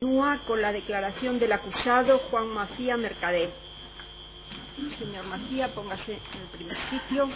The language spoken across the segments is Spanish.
Continúa con la declaración del acusado Juan Macía Mercader. Señor Macía, póngase en el primer sitio.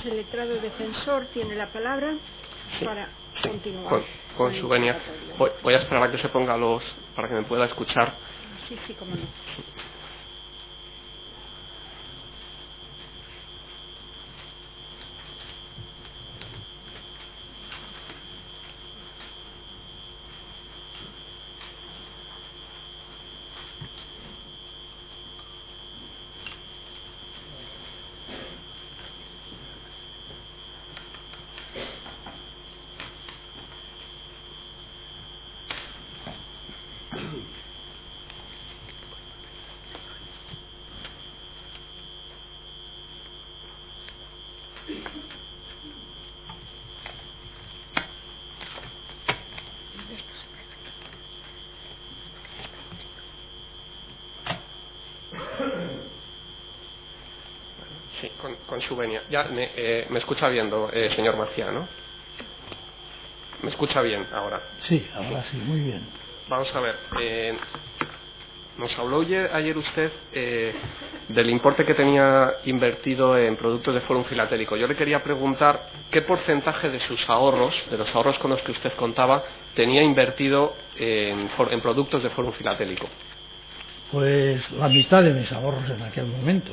El letrado defensor tiene la palabra para continuar. Con su venia. Voy a esperar a que se ponga para que me pueda escuchar. Sí, cómo no. Sí, con su venia. Ya me escucha bien, señor Macía, ¿no? ¿Me escucha bien ahora? Sí, ahora sí, muy bien. Vamos a ver. Nos habló ayer usted del importe que tenía invertido en productos de Forum Filatélico. Yo le quería preguntar qué porcentaje de sus ahorros, de los ahorros con los que usted contaba, tenía invertido en productos de Forum Filatélico. Pues la mitad de mis ahorros en aquel momento,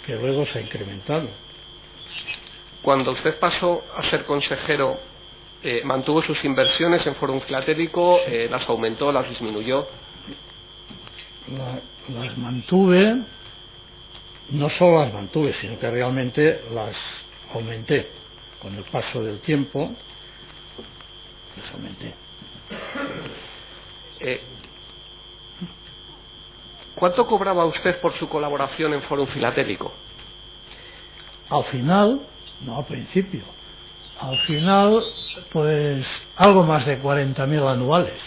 que luego se ha incrementado. Cuando usted pasó a ser consejero, ¿mantuvo sus inversiones en Forum Filatélico? ¿Las aumentó, las disminuyó? Las mantuve, no solo las mantuve, sino que realmente las aumenté. Con el paso del tiempo, las aumenté. ¿Cuánto cobraba usted por su colaboración en Forum Filatélico? Al final, no al principio, al final, pues algo más de 40.000 anuales.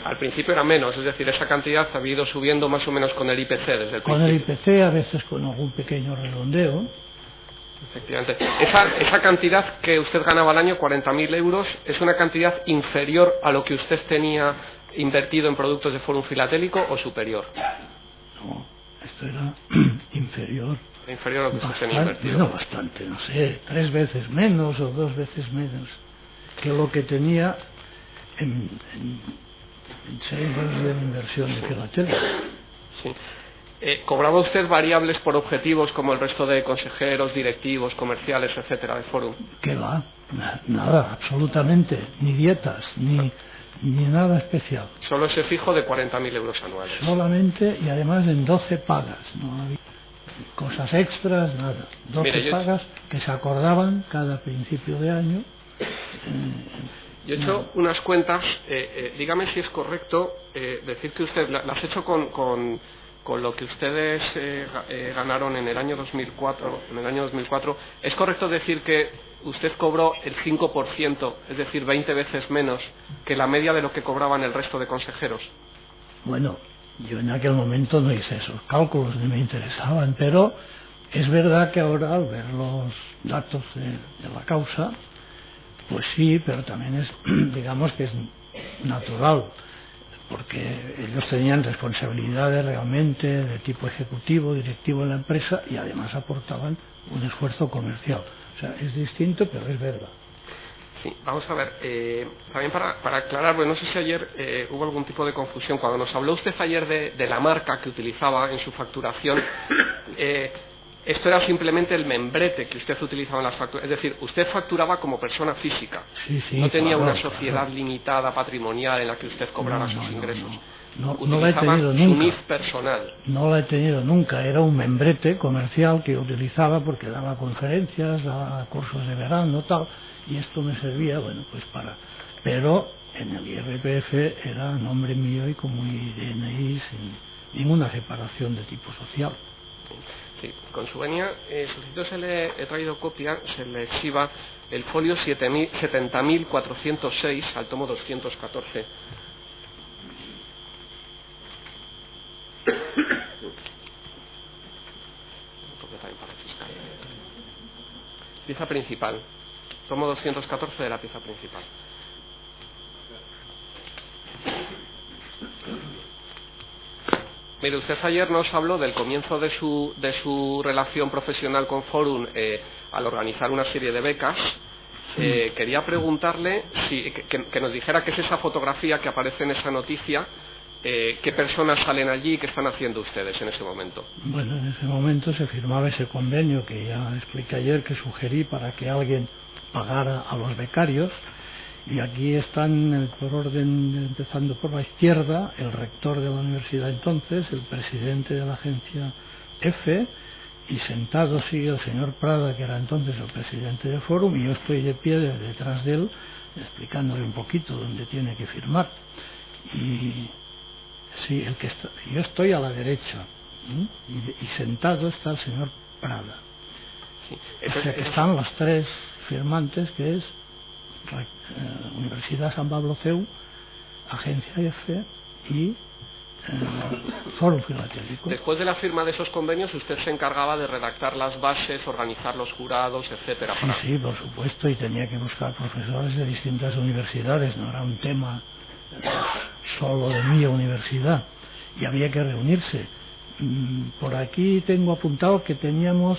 Al principio era menos, es decir, esa cantidad ha ido subiendo más o menos con el IPC desde el principio. Con el IPC, a veces con algún pequeño redondeo. Efectivamente. Esa cantidad que usted ganaba al año, 40.000 euros, ¿es una cantidad inferior a lo que usted tenía invertido en productos de Forum Filatélico o superior? No, esto era inferior. Inferior a lo que usted tenía invertido. No, bastante, no sé, 3 veces menos o 2 veces menos que lo que tenía en 6 meses de inversión de Filatélico. Sí. ¿Cobraba usted variables por objetivos como el resto de consejeros, directivos, comerciales, etcétera, de Forum? ¿Qué va? Nada, absolutamente, ni dietas, ni nada especial. Solo ese fijo de 40.000 euros anuales. Solamente, y además en 12 pagas, no había cosas extras, nada. 12 pagas que se acordaban cada principio de año. Yo he hecho unas cuentas, dígame si es correcto decir que usted las ha hecho con lo que ustedes ganaron en el año 2004. ¿Es correcto decir que usted cobró el 5%, es decir, 20 veces menos que la media de lo que cobraban el resto de consejeros? Bueno, yo en aquel momento no hice esos cálculos, ni me interesaban, pero es verdad que ahora, al ver los datos de la causa, pues sí, pero también es, digamos que es natural, porque ellos tenían responsabilidades realmente de tipo ejecutivo, directivo en la empresa, y además aportaban un esfuerzo comercial. O sea, es distinto, pero es verdad. Sí, vamos a ver, también para aclarar, bueno, no sé si ayer hubo algún tipo de confusión. Cuando nos habló usted ayer de la marca que utilizaba en su facturación, esto era simplemente el membrete que usted utilizaba en las facturas, es decir, usted facturaba como persona física, sí, no tenía claro, una sociedad limitada patrimonial en la que usted cobrara sus ingresos. No la he tenido nunca. Su NIF personal. No la he tenido nunca, era un membrete comercial que utilizaba porque daba conferencias, daba cursos de verano, tal, y esto me servía, bueno, pues para... Pero en el IRPF era nombre mío y como mi DNI sin ninguna separación de tipo social. Sí, con su venia, solicitud se le he traído copia, se le exhiba el folio 70.406 al tomo 214. Pieza principal, tomo 214 de la pieza principal. Mire, usted ayer nos habló del comienzo de su relación profesional con Forum al organizar una serie de becas. Quería preguntarle que nos dijera qué es esa fotografía que aparece en esa noticia, qué personas salen allí, qué están haciendo ustedes en ese momento. Bueno, en ese momento se firmaba ese convenio que ya expliqué ayer, que sugerí para que alguien pagara a los becarios. Y aquí están, por orden, empezando por la izquierda, el rector de la universidad entonces, el presidente de la agencia EFE, y sentado sigue el señor Prada, que era entonces el presidente de Forum, y yo estoy de pie detrás de él, explicándole un poquito dónde tiene que firmar. Y sí, yo estoy a la derecha, y sentado está el señor Prada. Sí. O sea que están los tres firmantes, que es Universidad San Pablo CEU, Agencia EFE y Fórum Filatélico. Después de la firma de esos convenios, usted se encargaba de redactar las bases, organizar los jurados, etcétera. Sí, por supuesto, y tenía que buscar profesores de distintas universidades, no era un tema solo de mi universidad, y había que reunirse. Por aquí tengo apuntado que tuvimos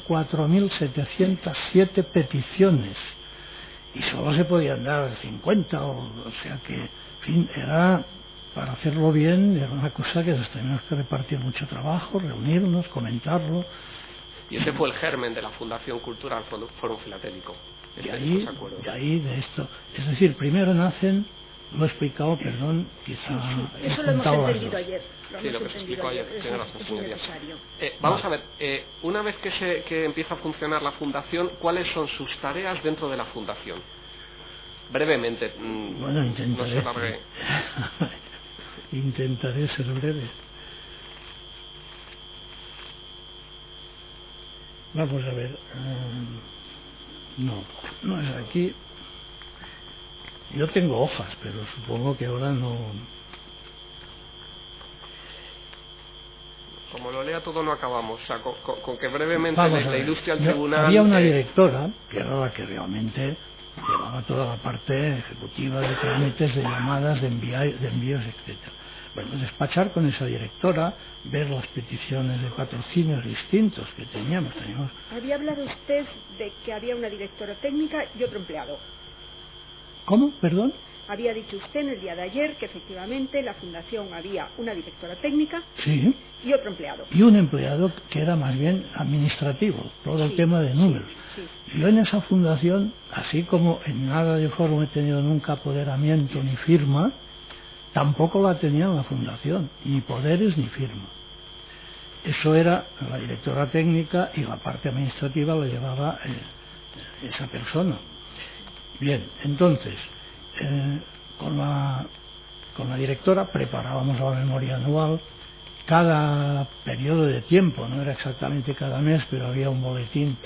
4.707 peticiones, y solo se podían dar 50, o sea que, en fin, era, para hacerlo bien, era una cosa que nos teníamos que repartir mucho trabajo, reunirnos, comentarlo. Y ese fue el germen de la Fundación Cultural Fórum Filatélico. De ahí de esto. Es decir, primero nacen, lo he explicado, perdón, quizá... Eso lo hemos entendido ayer. Sí, lo que se explicó ayer, tiene razón, señorías. Vamos a ver, una vez que empieza a funcionar la Fundación, ¿cuáles son sus tareas dentro de la Fundación? Brevemente, bueno, intentaré, no se largue. Intentaré ser breve. Vamos a ver. No es aquí. Yo tengo hojas, pero supongo que ahora no... Como lo lea todo no acabamos, o sea, con que brevemente le ilustre al tribunal... Había una directora, que era la que realmente llevaba toda la parte ejecutiva de trámites, de llamadas, de envíos, etcétera. Bueno, despachar con esa directora, ver las peticiones de patrocinios distintos que teníamos. Había hablado usted de que había una directora técnica y otro empleado. ¿Cómo? ¿Perdón? Había dicho usted en el día de ayer que efectivamente en la Fundación había una directora técnica, sí, y otro empleado. Y un empleado que era más bien administrativo, todo el tema de números. Sí. Yo en esa fundación, así como en nada de Fórum he tenido nunca apoderamiento ni firma, tampoco la tenía en la fundación, ni poderes ni firma. Eso era la directora técnica y la parte administrativa la llevaba esa persona. Bien, entonces... con la directora preparábamos la memoria anual cada periodo de tiempo, no era exactamente cada mes, pero había un boletín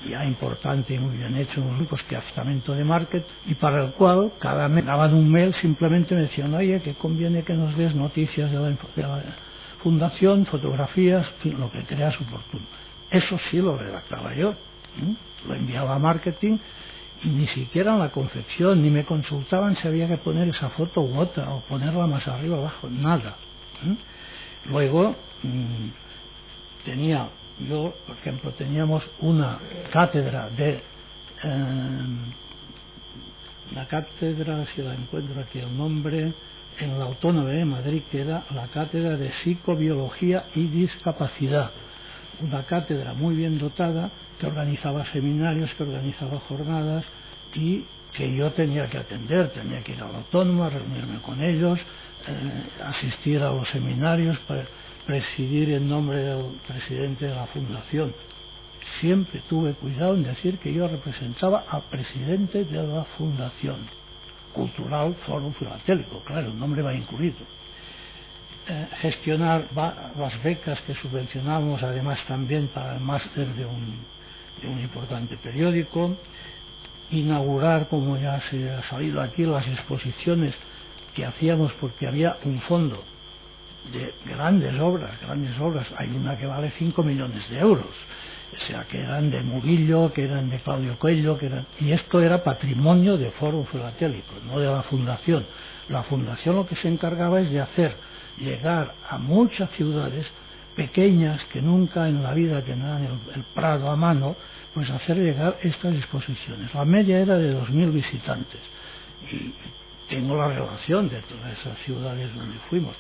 ya importante y muy bien hecho, unos grupos que departamento de marketing, y para el cual cada mes daban un mail, simplemente me decían, oye, que conviene que nos des noticias de la fundación, fotografías, en fin, lo que creas oportuno. Eso sí lo redactaba yo, lo enviaba a marketing. Y ni siquiera en la confección, ni me consultaban si había que poner esa foto u otra, o ponerla más arriba o abajo, nada. Luego, por ejemplo, teníamos una cátedra si la encuentro aquí el nombre, en la Autónoma de Madrid, que era la cátedra de Psicobiología y Discapacidad. Una cátedra muy bien dotada, que organizaba seminarios, que organizaba jornadas, y que yo tenía que atender, tenía que ir a la Autónoma, reunirme con ellos, asistir a los seminarios, presidir en nombre del presidente de la fundación. Siempre tuve cuidado en decir que yo representaba al presidente de la fundación, Cultural Fórum Filatélico, claro, el nombre va incluido. Gestionar las becas que subvencionamos, además también para el máster de un importante periódico, inaugurar, como ya se ha salido aquí, las exposiciones que hacíamos, porque había un fondo de grandes obras, hay una que vale 5 millones de euros, o sea, que eran de Murillo, que eran de Claudio Coelho, y esto era patrimonio de Fórum Filatélico, no de la Fundación. La Fundación lo que se encargaba es de hacer llegar a muchas ciudades pequeñas que nunca en la vida tendrán el Prado a mano, pues hacer llegar estas exposiciones. La media era de 2.000 visitantes, y tengo la relación de todas esas ciudades donde fuimos.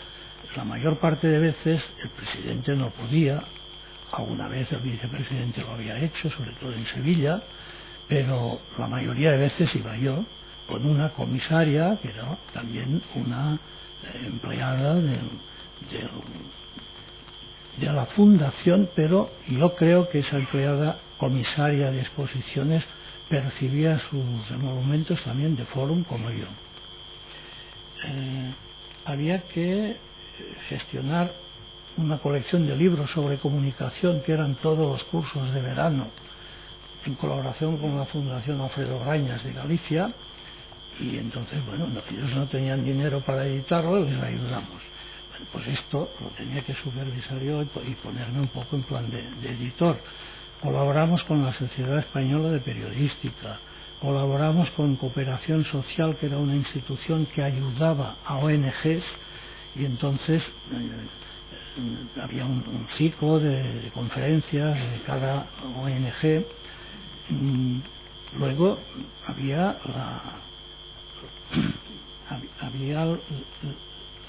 La mayor parte de veces el presidente no podía, alguna vez el vicepresidente lo había hecho, sobre todo en Sevilla, pero la mayoría de veces iba yo con una comisaria que era también una empleada de la fundación, pero yo creo que esa empleada comisaria de exposiciones percibía sus emolumentos también de Fórum como yo. Había que gestionar una colección de libros sobre comunicación, que eran todos los cursos de verano, en colaboración con la Fundación Alfredo Brañas de Galicia, y entonces, bueno, ellos no tenían dinero para editarlo, les ayudamos. Bueno, pues esto lo tenía que supervisar yo y ponerme un poco en plan de editor. Colaboramos con la Sociedad Española de Periodística, colaboramos con Cooperación Social, que era una institución que ayudaba a ONGs, y entonces había un ciclo de conferencias de cada ONG. Luego había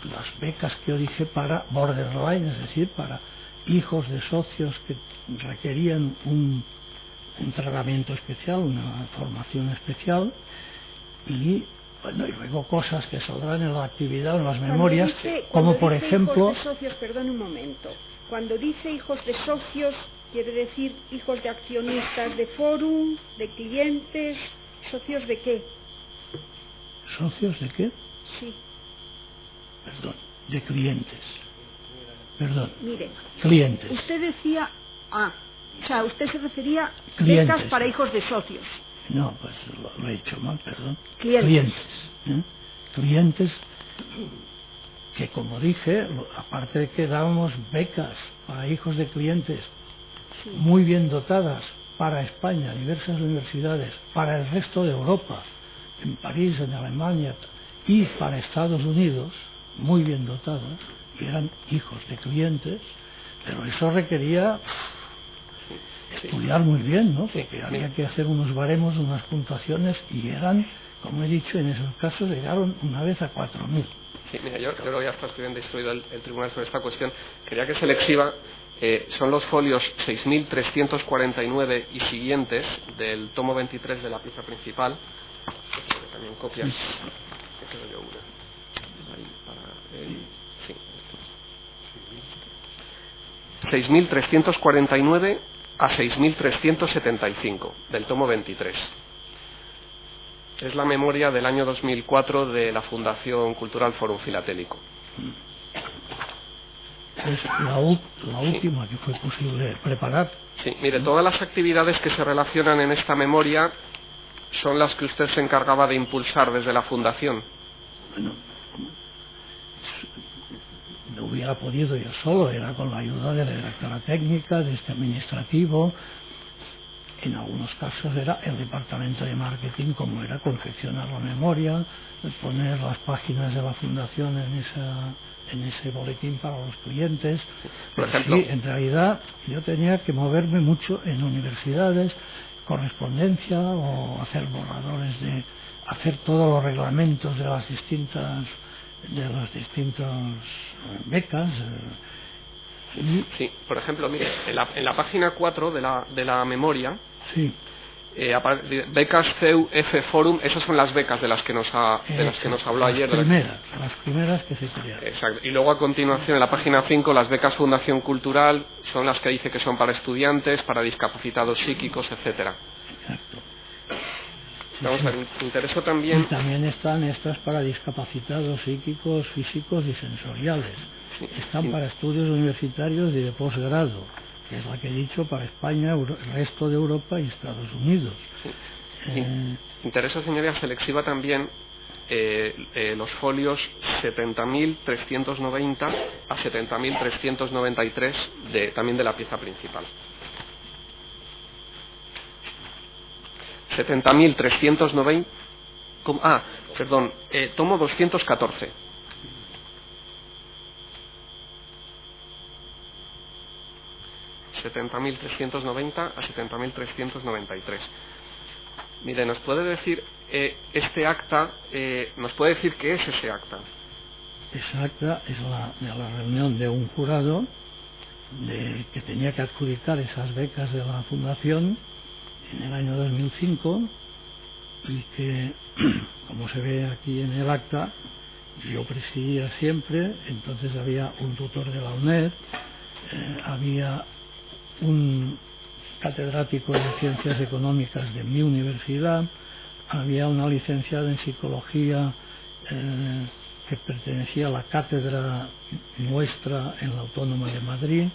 las becas que yo dije para borderline, es decir, para hijos de socios que requerían un tratamiento especial, una formación especial, y bueno, y luego cosas que saldrán en la actividad, en las memorias, como por ejemplo... Hijos de socios, perdón un momento, cuando dice hijos de socios, quiere decir hijos de accionistas de Fórum, de clientes, socios de qué? ¿Socios de qué? Sí. Perdón, de clientes. Perdón. Mire, clientes. Usted decía, o sea, usted se refería a clientes, becas para hijos de socios. No, pues lo he hecho mal, perdón. Clientes. Clientes que, como dije, aparte de que dábamos becas para hijos de clientes muy bien dotadas para España, diversas universidades, para el resto de Europa, en París, en Alemania, y para Estados Unidos, muy bien dotadas, y eran hijos de clientes, pero eso requería estudiar muy bien, ¿no? Porque había que hacer unos baremos, unas puntuaciones, y eran, como he dicho, en esos casos llegaron una vez a 4.000. Sí, mira, yo lo voy a estar escribiendo instruido el tribunal sobre esta cuestión. Quería que se le exhiba, son los folios 6.349 y siguientes del tomo 23 de la pieza principal. También copias. Que tengo yo una. Ahí para, sí. 6.349 a 6.375 del tomo 23. Es la memoria del año 2004 de la Fundación Cultural Fórum Filatélico. Es la última que fue posible preparar. Sí, mire, todas las actividades que se relacionan en esta memoria son las que usted se encargaba de impulsar desde la Fundación. Bueno, no hubiera podido yo solo, era con la ayuda de la directora técnica, de este administrativo. En algunos casos era el departamento de marketing, como era confeccionar la memoria, poner las páginas de la Fundación en ese boletín para los clientes. Por ejemplo, sí, en realidad yo tenía que moverme mucho en universidades, correspondencia, o hacer borradores, hacer todos los reglamentos de las distintas becas. Sí, por ejemplo, mire, en la página 4 de la memoria, sí, becas CEU F Forum, esas son las becas de las que nos habló ayer. Las primeras que se crearon. Exacto. Y luego a continuación, en la página 5, las becas Fundación Cultural son las que dice que son para estudiantes, para discapacitados psíquicos, etcétera. Exacto. Vamos a ver, interesó también... Y también están estas para discapacitados psíquicos, físicos y sensoriales. Están para estudios universitarios y de posgrado, que es la que he dicho para España, el resto de Europa y Estados Unidos. Interesó, señoría, se le exhiba también los folios 70.390 a 70.393 también de la pieza principal. 70.390... tomo 214. 70.390 a 70.393. Mire, ¿nos puede decir este acta, nos puede decir qué es ese acta? Esa acta es de la reunión de un jurado que tenía que adjudicar esas becas de la Fundación en el año 2005 y que, como se ve aquí en el acta, yo presidía siempre. Entonces había un tutor de la UNED, había un catedrático de Ciencias Económicas de mi universidad, había una licenciada en Psicología que pertenecía a la cátedra nuestra en la Autónoma de Madrid,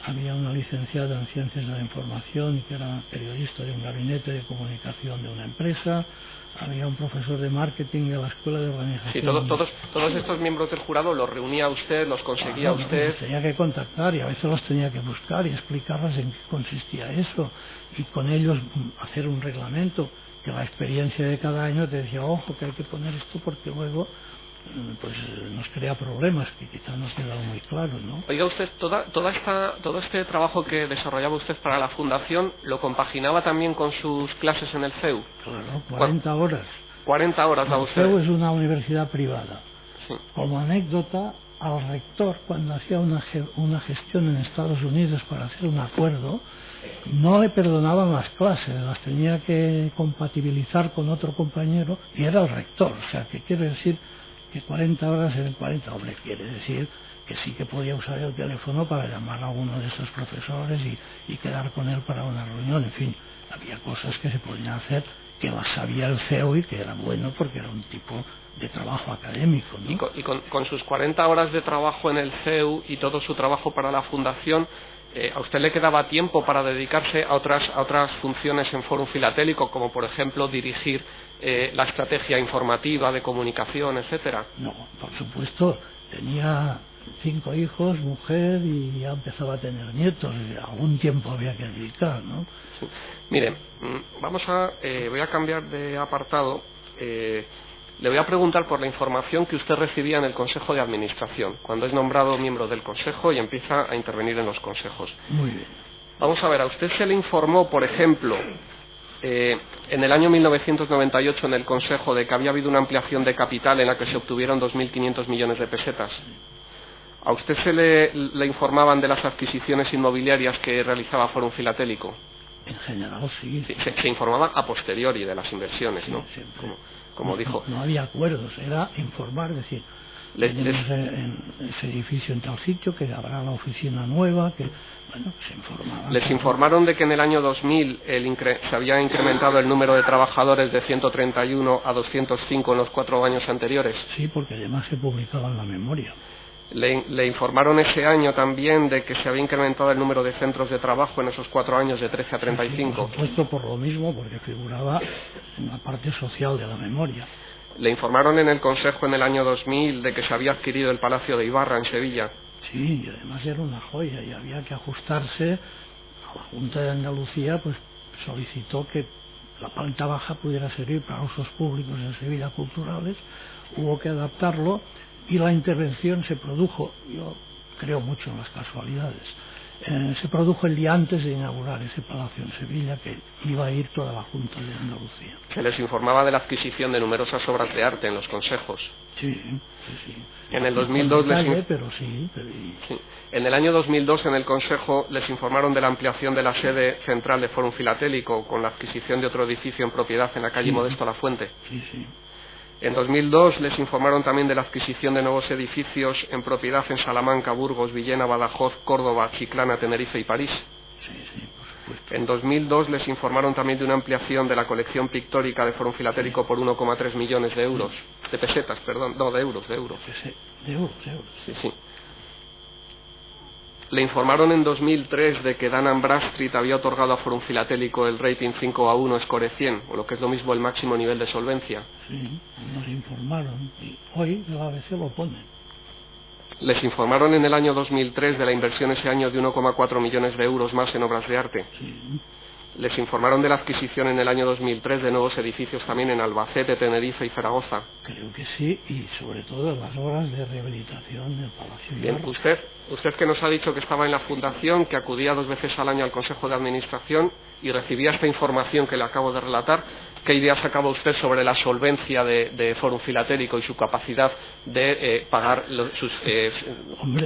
había una licenciada en Ciencias de la Información y que era periodista de un gabinete de comunicación de una empresa, había un profesor de marketing de la Escuela de Organización. Sí, todos estos miembros del jurado los reunía usted, los conseguía usted. Los tenía que contactar y a veces los tenía que buscar y explicarles en qué consistía eso y con ellos hacer un reglamento que la experiencia de cada año te decía, ojo, que hay que poner esto porque luego pues nos crea problemas que quizás no quedado muy claros, ¿no? Oiga, usted, todo este trabajo que desarrollaba usted para la Fundación, ¿lo compaginaba también con sus clases en el CEU? Claro, 40 horas. 40 horas da usted. El CEU es una universidad privada. Sí. Como anécdota, al rector, cuando hacía una gestión en Estados Unidos para hacer un acuerdo, no le perdonaban las clases, las tenía que compatibilizar con otro compañero y era el rector. O sea, que quiere decir que 40 horas eran 40, hombre, quiere decir que sí que podía usar el teléfono para llamar a uno de esos profesores y quedar con él para una reunión. En fin, había cosas que se podían hacer que las sabía el CEO y que era bueno porque era un tipo de trabajo académico, ¿no? Y con sus 40 horas de trabajo en el CEU y todo su trabajo para la Fundación, ¿a usted le quedaba tiempo para dedicarse a otras funciones en Fórum Filatélico, como por ejemplo dirigir la estrategia informativa de comunicación, etcétera? No, por supuesto, tenía 5 hijos, mujer y ya empezaba a tener nietos, y algún tiempo había que dedicar, ¿no? Sí. Mire, voy a cambiar de apartado. Le voy a preguntar por la información que usted recibía en el Consejo de Administración, cuando es nombrado miembro del Consejo y empieza a intervenir en los consejos. Muy bien. Vamos a ver, a usted se le informó, por ejemplo, en el año 1998 en el Consejo de que había habido una ampliación de capital en la que se obtuvieron 2.500 millones de pesetas. ¿A usted se le informaban de las adquisiciones inmobiliarias que realizaba Fórum Filatélico? En general, sí. Se informaba a posteriori de las inversiones, ¿no? Sí, como dijo. No había acuerdos, era informar, decir, tenemos en ese edificio en tal sitio, que habrá la oficina nueva, que, bueno, se informaba. ¿Les informaron de que en el año 2000 se había incrementado el número de trabajadores de 131 a 205 en los 4 años anteriores? Sí, porque además se publicaba en la memoria. ¿Le informaron ese año también de que se había incrementado el número de centros de trabajo en esos 4 años de 13 a 35? Sí, por supuesto, por lo mismo, porque figuraba en la parte social de la memoria. ¿Le informaron en el Consejo en el año 2000 de que se había adquirido el Palacio de Ibarra en Sevilla? Sí, y además era una joya y había que ajustarse. A la Junta de Andalucía pues solicitó que la planta baja pudiera servir para usos públicos en Sevilla culturales, hubo que adaptarlo. Y la intervención se produjo, yo creo mucho en las casualidades, se produjo el día antes de inaugurar ese palacio en Sevilla, que iba a ir toda la Junta de Andalucía. Se les informaba de la adquisición de numerosas obras de arte en los consejos. Sí. En el 2002 sí. En el año 2002 en el Consejo les informaron de la ampliación de la sede central de Fórum Filatélico con la adquisición de otro edificio en propiedad en la calle Modesto La Fuente. Sí. En 2002 les informaron también de la adquisición de nuevos edificios en propiedad en Salamanca, Burgos, Villena, Badajoz, Córdoba, Chiclana, Tenerife y París. Sí, por supuesto. En 2002 les informaron también de una ampliación de la colección pictórica de Fórum Filatélico por 1,3 millones de euros, de pesetas, perdón, no, de euros. De euros. Sí, sí. Le informaron en 2003 de que Dun & Bradstreet había otorgado a Fórum Filatélico el rating 5/1 Score 100, o lo que es lo mismo el máximo nivel de solvencia. Sí, nos informaron y hoy el ABC lo pone. Les informaron en el año 2003 de la inversión ese año de 1,4 millones de euros más en obras de arte. Sí. Les informaron de la adquisición en el año 2003 de nuevos edificios también en Albacete, Tenerife y Zaragoza. Creo que sí, y sobre todo las obras de rehabilitación del Palacio Bien, Hierro. usted que nos ha dicho que estaba en la Fundación, que acudía 2 veces al año al Consejo de Administración y recibía esta información que le acabo de relatar, ¿qué idea sacaba usted sobre la solvencia de Fórum Filatélico y su capacidad de pagar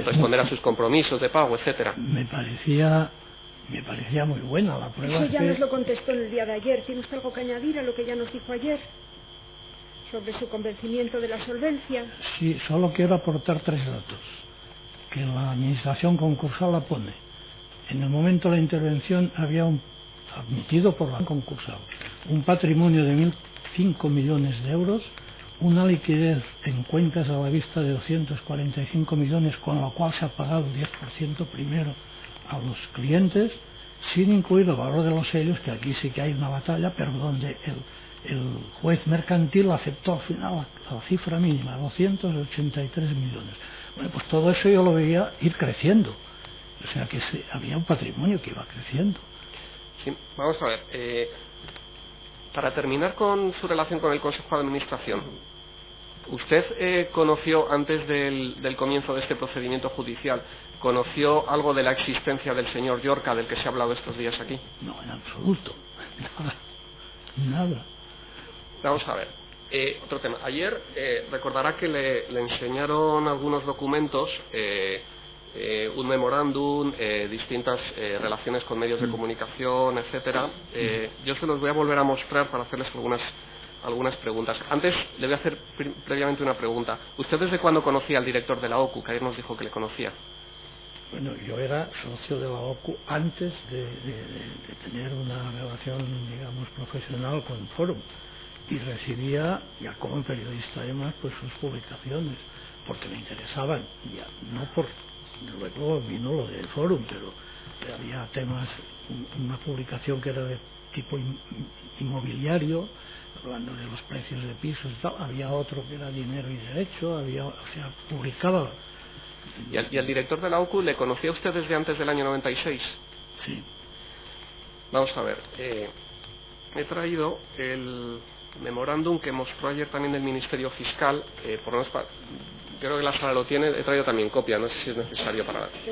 responder a sus compromisos de pago, etcétera? Me parecía muy buena la prueba. Eso ya nos lo contestó en el día de ayer. ¿Tiene usted algo que añadir a lo que ya nos dijo ayer sobre su convencimiento de la solvencia? Sí, solo quiero aportar 3 datos que la administración concursal la pone. En el momento de la intervención había admitido por la concursal un patrimonio de 1.005 millones de euros, una liquidez en cuentas a la vista de 245 millones, con lo cual se ha pagado el 10% primero a los clientes, sin incluir el valor de los sellos, que aquí sí que hay una batalla, pero donde el juez mercantil aceptó al final la cifra mínima, 283 millones. Bueno, pues todo eso yo lo veía ir creciendo, o sea que había un patrimonio que iba creciendo. Sí, vamos a ver, para terminar con su relación con el Consejo de Administración, ¿usted conoció antes del comienzo de este procedimiento judicial, conoció algo de la existencia del señor Llorca, del que se ha hablado estos días aquí? No, en absoluto, nada. Vamos a ver, otro tema. Ayer recordará que le enseñaron algunos documentos, un memorándum, distintas relaciones con medios de comunicación, etcétera. Yo se los voy a volver a mostrar para hacerles algunas preguntas. Antes le voy a hacer previamente una pregunta. ¿Usted desde cuándo conocía al director de la OCU, que ayer nos dijo que le conocía? Bueno, yo era socio de la OCU antes de tener una relación, digamos, profesional con Fórum, y recibía, ya como periodista además, pues sus publicaciones, porque me interesaban, ya no por... Luego vino lo del Fórum, pero había temas, una publicación que era de tipo inmobiliario, hablando de los precios de pisos y tal, había otro que era dinero y derecho, publicaba. ¿Y al director de la OCU le conocía usted desde antes del año 96? Sí. Vamos a ver, he traído el memorándum que mostró ayer también el Ministerio Fiscal, por lo menos creo que la sala lo tiene, he traído también copia, no sé si es necesario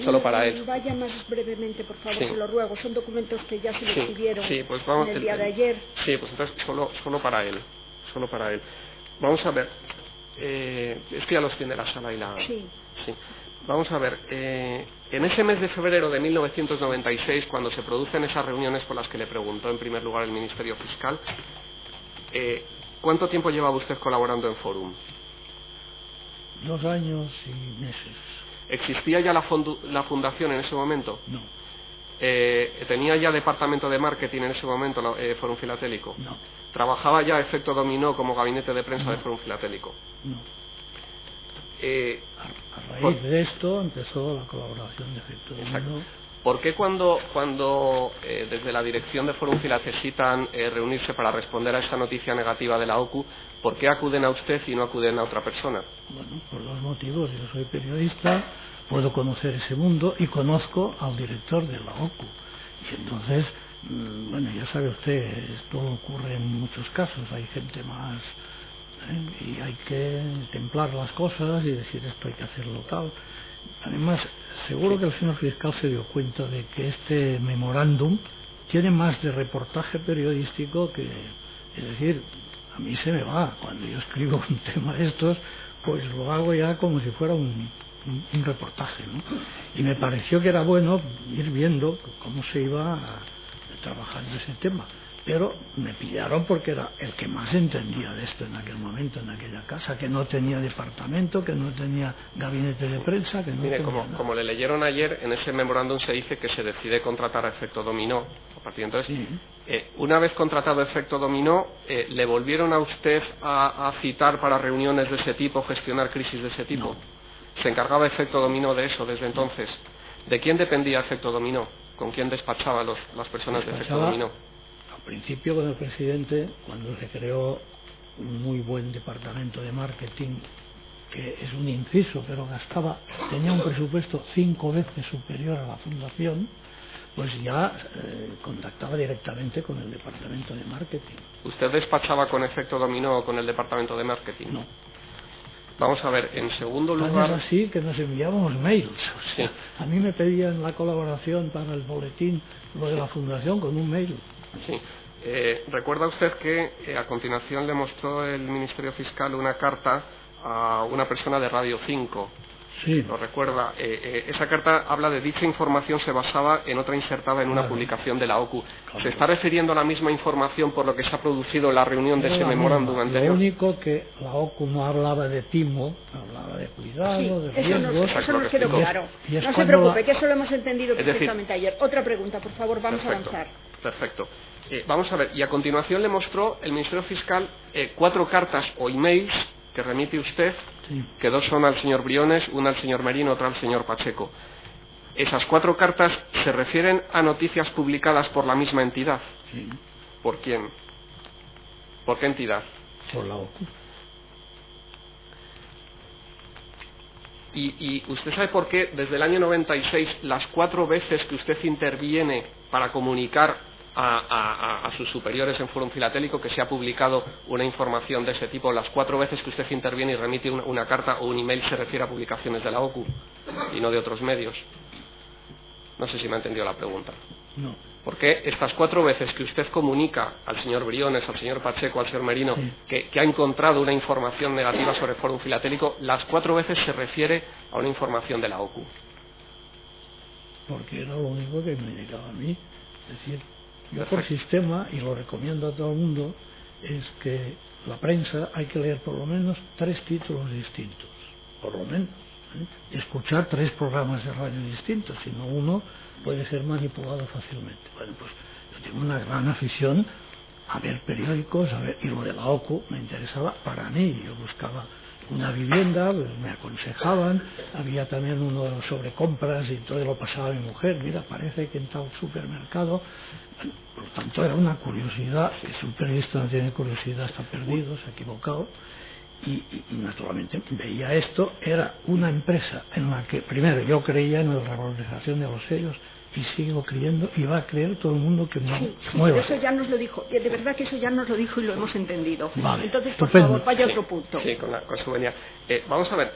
solo para él. Vaya más brevemente, por favor, sí. Se lo ruego, son documentos que ya se le escribieron pues vamos, en el día de ayer. Sí, pues entonces solo para él. Vamos a ver, es que ya los tiene la sala y la... Sí. Vamos a ver, en ese mes de febrero de 1996, cuando se producen esas reuniones por las que le preguntó en primer lugar el Ministerio Fiscal, ¿cuánto tiempo llevaba usted colaborando en Fórum? 2 años y meses. ¿Existía ya la fundación en ese momento? No. ¿Tenía ya departamento de marketing en ese momento Fórum Filatélico? No. ¿Trabajaba ya Efecto Dominó como gabinete de prensa de Fórum Filatélico? No. A raíz de esto empezó la colaboración de Efecto Dominó. ¿Por qué cuando desde la dirección de Fórum Filat necesitan reunirse para responder a esta noticia negativa de la OCU, por qué acuden a usted y no acuden a otra persona? Bueno, por 2 motivos. Yo soy periodista, puedo conocer ese mundo y conozco al director de la OCU. Y entonces, bueno, ya sabe usted, esto ocurre en muchos casos, hay gente más... y hay que templar las cosas y decir esto hay que hacerlo tal. Además, seguro que el señor fiscal se dio cuenta de que este memorándum tiene más de reportaje periodístico que, es decir, a mí se me va, cuando yo escribo un tema de estos, pues lo hago ya como si fuera un reportaje, ¿no? Y me pareció que era bueno ir viendo cómo se iba trabajando ese tema. pero me pillaron porque era el que más entendía de esto en aquel momento, en aquella casa, que no tenía departamento, que no tenía gabinete de prensa, que no Mire, tenía nada. como le leyeron ayer, en ese memorándum se dice que se decide contratar a Efecto Dominó. A partir de entonces, Sí. una vez contratado Efecto Dominó, ¿le volvieron a usted a citar para reuniones de ese tipo, gestionar crisis de ese tipo? No. ¿Se encargaba Efecto Dominó de eso desde entonces? ¿De quién dependía Efecto Dominó? ¿Con quién despachaba las personas de Efecto Dominó? Al principio con el presidente, cuando se creó un muy buen departamento de marketing, que es un inciso, pero tenía un presupuesto 5 veces superior a la fundación, pues ya contactaba directamente con el departamento de marketing. ¿Usted despachaba con Efecto Dominó o con el departamento de marketing? No. Vamos a ver, en segundo Tan lugar... es así que nos enviábamos mails. O sea, Sí. a mí me pedían la colaboración para el boletín, lo de la fundación, con un mail. Sí. ¿Recuerda usted que a continuación le mostró el Ministerio Fiscal una carta a una persona de Radio 5? Sí. ¿Lo recuerda? Esa carta habla de dicha información se basaba en otra insertada en una Claro. publicación de la OCU. Claro. ¿Se está refiriendo a la misma información por lo que se ha producido en la reunión de Era ese la memorándum misma. anterior? Lo único que la OCU no hablaba de timo, hablaba de cuidado, Sí, de eso riesgos. nos quedó claro. Y es No se cuando preocupe, que eso lo hemos entendido Es decir, perfectamente ayer. Otra pregunta, por favor, vamos a Perfecto, avanzar. Perfecto. Vamos a ver, y a continuación le mostró el Ministerio Fiscal 4 cartas o emails que remite usted, Sí. que 2 son al señor Briones, una al señor Merino, otra al señor Pacheco. Esas 4 cartas se refieren a noticias publicadas por la misma entidad. Sí, ¿Por quién? ¿Por qué entidad? por la OCU. Y usted sabe por qué desde el año 96 las 4 veces que usted interviene para comunicar a sus superiores en Fórum Filatélico que se ha publicado una información de ese tipo, las 4 veces que usted interviene y remite una carta o un email se refiere a publicaciones de la OCU y no de otros medios? No sé si me ha entendido la pregunta. No. ¿Por qué estas 4 veces que usted comunica al señor Briones, al señor Pacheco, al señor Merino, Sí. que ha encontrado una información negativa sobre el Fórum Filatélico, las 4 veces se refiere a una información de la OCU? Porque era lo único que me llegaba a mí. Es decir, yo por Perfecto. sistema, y lo recomiendo a todo el mundo, es que la prensa hay que leer por lo menos 3 títulos distintos, por lo menos, y escuchar 3 programas de radio distintos, si no uno puede ser manipulado fácilmente. Bueno, pues yo tengo una gran afición a ver periódicos, y lo de la OCU me interesaba para mí. Yo buscaba una vivienda, pues me aconsejaban, había también uno sobre compras y todo lo pasaba a mi mujer, mira, parece que en tal supermercado. Bueno, por lo tanto era una curiosidad, que si un periodista no tiene curiosidad está perdido, se ha equivocado. Y naturalmente veía esto, era una empresa en la que primero yo creía en la revalorización de los sellos y sigo creyendo, y va a creer todo el mundo que no Sí, se mueva. eso ya nos lo dijo, de verdad que eso ya nos lo dijo y lo hemos entendido. Vale, Entonces, por estupendo. favor, vaya a otro punto. Sí, con su venia. Vamos a ver,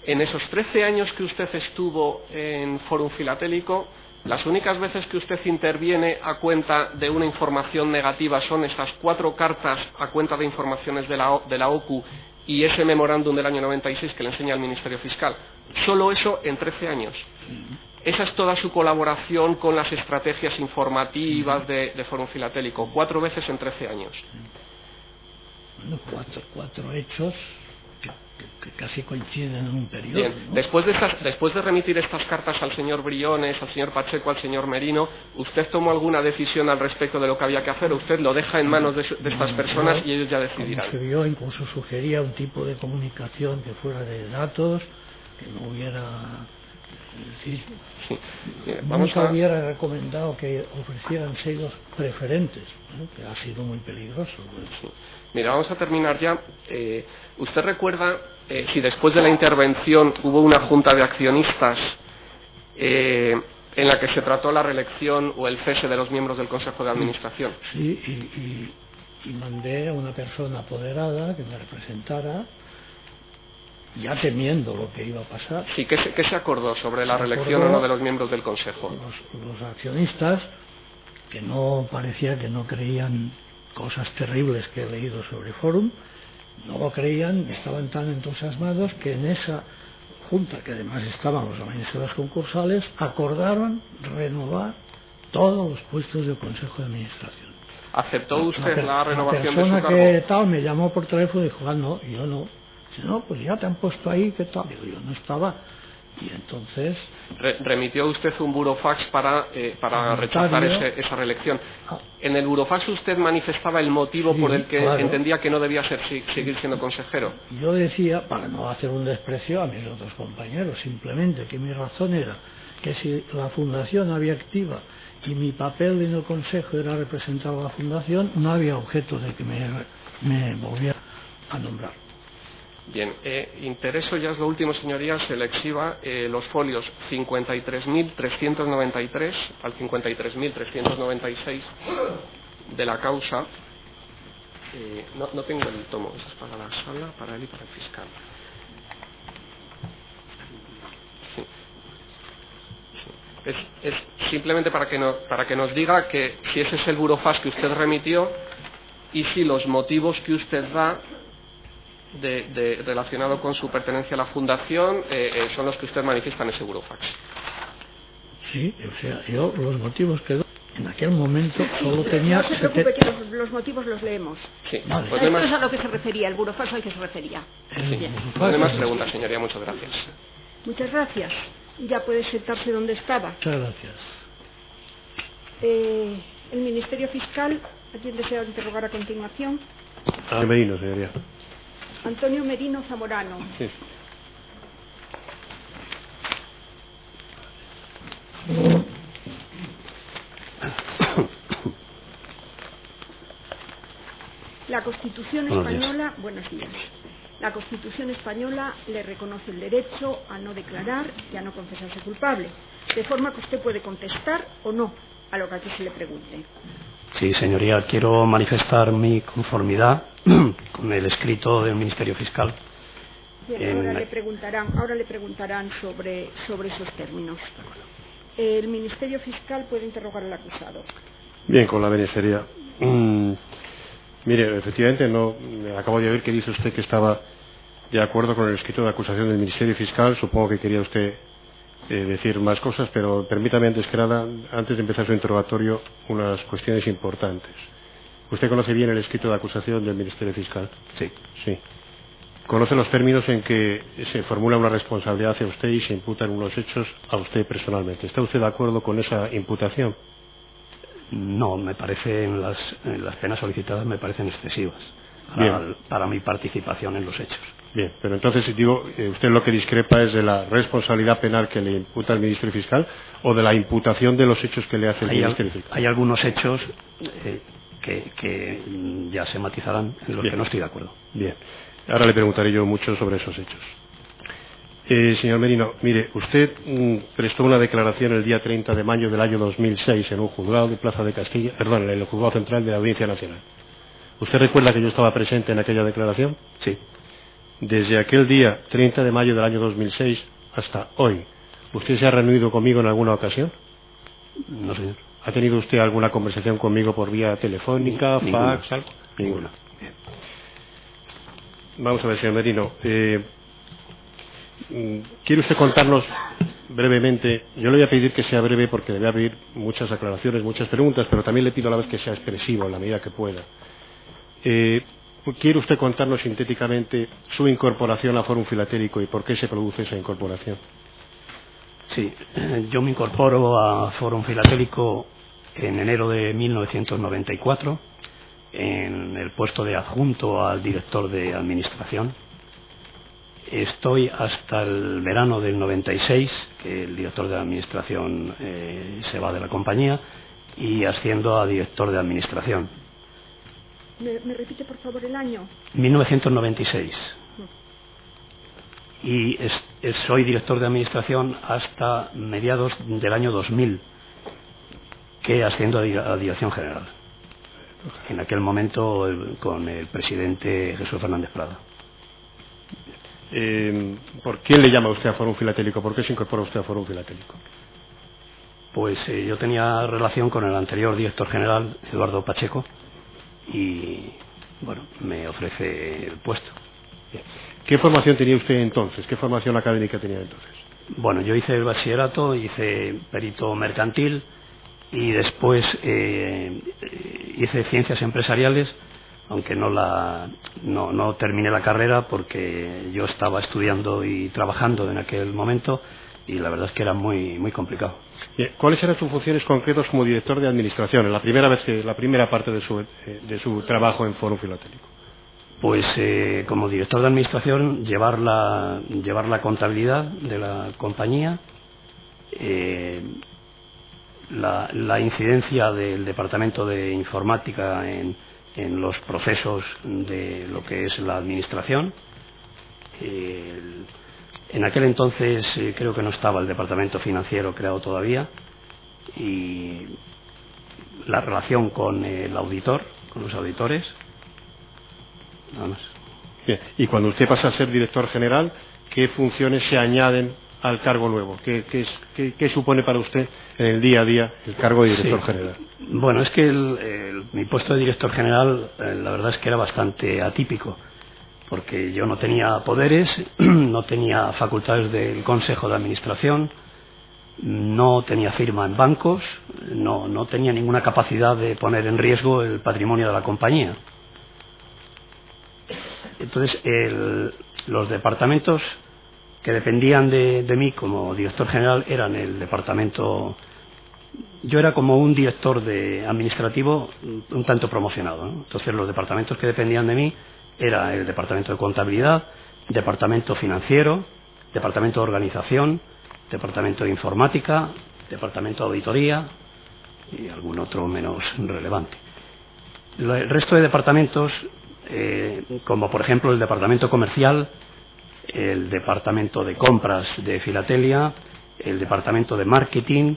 en esos 13 años que usted estuvo en Fórum Filatélico, las únicas veces que usted interviene a cuenta de una información negativa son estas 4 cartas a cuenta de informaciones de la OCU y ese memorándum del año 96 que le enseña el Ministerio Fiscal. Solo eso en 13 años. Esa es toda su colaboración con las estrategias informativas de Fórum Filatélico. 4 veces en 13 años. Bueno, cuatro hechos que casi coinciden en un periodo. Bien, ¿no? después de remitir estas cartas al señor Briones, al señor Pacheco, al señor Merino, ¿usted tomó alguna decisión al respecto de lo que había que hacer o usted lo deja en manos de estas personas y ellos ya decidirán? Como se vio, incluso sugería un tipo de comunicación que fuera de datos, que no hubiera... Es decir, Sí. Bien, vamos nunca a... hubiera recomendado que ofrecieran sellos preferentes, ¿no? Que ha sido muy peligroso. ¿no? Sí. Mira, vamos a terminar ya. ¿Usted recuerda si después de la intervención hubo una junta de accionistas en la que se trató la reelección o el cese de los miembros del Consejo de Administración? Sí, y mandé a una persona apoderada que me representara, ya temiendo lo que iba a pasar. Sí, ¿qué se acordó sobre la Se reelección acordó o no de los miembros del Consejo? Los accionistas, que no parecía que no creían cosas terribles que he leído sobre Fórum, no lo creían, estaban tan entusiasmados que en esa junta, que además estaban los administradores concursales, acordaron renovar todos los puestos del Consejo de Administración. ¿Aceptó usted la renovación de su persona cargo? que tal me llamó por teléfono y dijo, ah, no, y yo no. Dice, no, pues ya te han puesto ahí, ¿qué tal? Digo, yo no estaba. Y entonces... ¿Remitió usted un burofax para rechazar esa reelección? En el burofax usted manifestaba el motivo por el que entendía que no debía seguir siendo consejero. Yo decía, para no hacer un desprecio a mis otros compañeros, simplemente que mi razón era que si la fundación había activa y mi papel en el consejo era representar a la fundación, no había objeto de que me volviera a nombrar. Bien, intereso, ya es lo último, señorías, se le exhiba los folios 53.393 al 53.396 de la causa. No tengo el tomo, eso es para la sala, para él y para el fiscal. Sí. Es simplemente para que nos diga que si ese es el burofax que usted remitió y si los motivos que usted da relacionado con su pertenencia a la fundación son los que usted manifiesta en ese burofax. Sí, o sea, yo los motivos que doy en aquel momento solo tenía... No se preocupe que los motivos los leemos. Sí, vale. pues Esto es a lo que se refería, el burofax al que se refería. Sí. No hay más preguntas, señoría, muchas gracias. Muchas gracias. Ya puede sentarse donde estaba. Muchas gracias. El Ministerio Fiscal, ¿a quién desea interrogar a continuación? A Merino, señoría. Antonio Merino Zamorano. Sí. La Constitución española, buenos días. La Constitución española le reconoce el derecho a no declarar y a no confesarse culpable, de forma que usted puede contestar o no a lo que aquí se le pregunte. Sí, señoría, quiero manifestar mi conformidad con el escrito del Ministerio Fiscal. Bien, ahora le preguntarán sobre esos términos. El Ministerio Fiscal puede interrogar al acusado. Bien, con la beneficería. Mire, efectivamente, acabo de oír que dice usted que estaba de acuerdo con el escrito de acusación del Ministerio Fiscal. Supongo que quería usted decir más cosas, pero permítame antes de empezar su interrogatorio, unas cuestiones importantes. ¿Usted conoce bien el escrito de acusación del Ministerio Fiscal? Sí. Sí. ¿Conoce los términos en que se formula una responsabilidad hacia usted y se imputan unos hechos a usted personalmente? ¿Está usted de acuerdo con esa imputación? No, me parecen las penas solicitadas me parecen excesivas para mi participación en los hechos. Bien, pero entonces digo, ¿usted lo que discrepa es de la responsabilidad penal que le imputa el Ministerio Fiscal o de la imputación de los hechos que le hace el Ministerio Fiscal? Hay algunos hechos que ya se matizarán en los que no estoy de acuerdo. Bien, ahora le preguntaré yo mucho sobre esos hechos. Señor Merino, mire, usted prestó una declaración el día 30 de mayo del año 2006 en un juzgado de Plaza de Castilla, en el juzgado central de la Audiencia Nacional. ¿Usted recuerda que yo estaba presente en aquella declaración? Sí. Desde aquel día 30 de mayo del año 2006 hasta hoy, ¿usted se ha reunido conmigo en alguna ocasión? No, señor. ¿Ha tenido usted alguna conversación conmigo por vía telefónica, fax, algo? Ninguna. Bien. Vamos a ver, señor Merino. ¿Quiere usted contarnos brevemente? Yo le voy a pedir que sea breve porque le voy a pedir muchas aclaraciones, muchas preguntas, pero también le pido a la vez que sea expresivo en la medida que pueda. ¿Quiere usted contarnos sintéticamente su incorporación a Fórum Filatélico y por qué se produce esa incorporación? Sí, yo me incorporo a Fórum Filatélico en enero de 1994 en el puesto de adjunto al director de administración. Estoy hasta el verano del 96, que el director de administración se va de la compañía, y asciendo a director de administración. ¿Me repite, por favor, el año? 1996. Y soy director de administración hasta mediados del año 2000, que asciendo a dirección general. En aquel momento con el presidente Jesús Fernández Prada. ¿Por quién le llama usted a Fórum Filatélico? ¿Por qué se incorpora usted a Fórum Filatélico? Pues yo tenía relación con el anterior director general, Eduardo Pacheco, y bueno, me ofrece el puesto. ¿Qué formación tenía usted entonces? ¿Qué formación académica tenía entonces? Bueno, yo hice el bachillerato, hice perito mercantil y después hice ciencias empresariales, aunque no terminé la carrera porque yo estaba estudiando y trabajando en aquel momento y la verdad es que era muy complicado. ¿Cuáles eran sus funciones concretas como director de administración en la primera parte de su trabajo en Fórum Filatélico? Pues como director de administración llevar la contabilidad de la compañía, la incidencia del departamento de informática en los procesos de lo que es la administración. En aquel entonces creo que no estaba el departamento financiero creado todavía, y la relación con el auditor, con los auditores, nada más. Bien. Y cuando usted pasa a ser director general, ¿qué funciones se añaden al cargo nuevo? ¿Qué supone para usted en el día a día el cargo de director general? Bueno, es que mi puesto de director general la verdad es que era bastante atípico, porque yo no tenía poderes, no tenía facultades del Consejo de Administración, no tenía firma en bancos, no tenía ninguna capacidad de poner en riesgo el patrimonio de la compañía. Entonces, los departamentos que dependían de mí como director general eran el departamento. Yo era como un director administrativo un tanto promocionado, ¿no? Entonces, los departamentos que dependían de mí era el departamento de contabilidad, departamento financiero, departamento de organización, departamento de informática, departamento de auditoría y algún otro menos relevante. El resto de departamentos, como por ejemplo el departamento comercial, el departamento de compras de Filatelia, el departamento de marketing,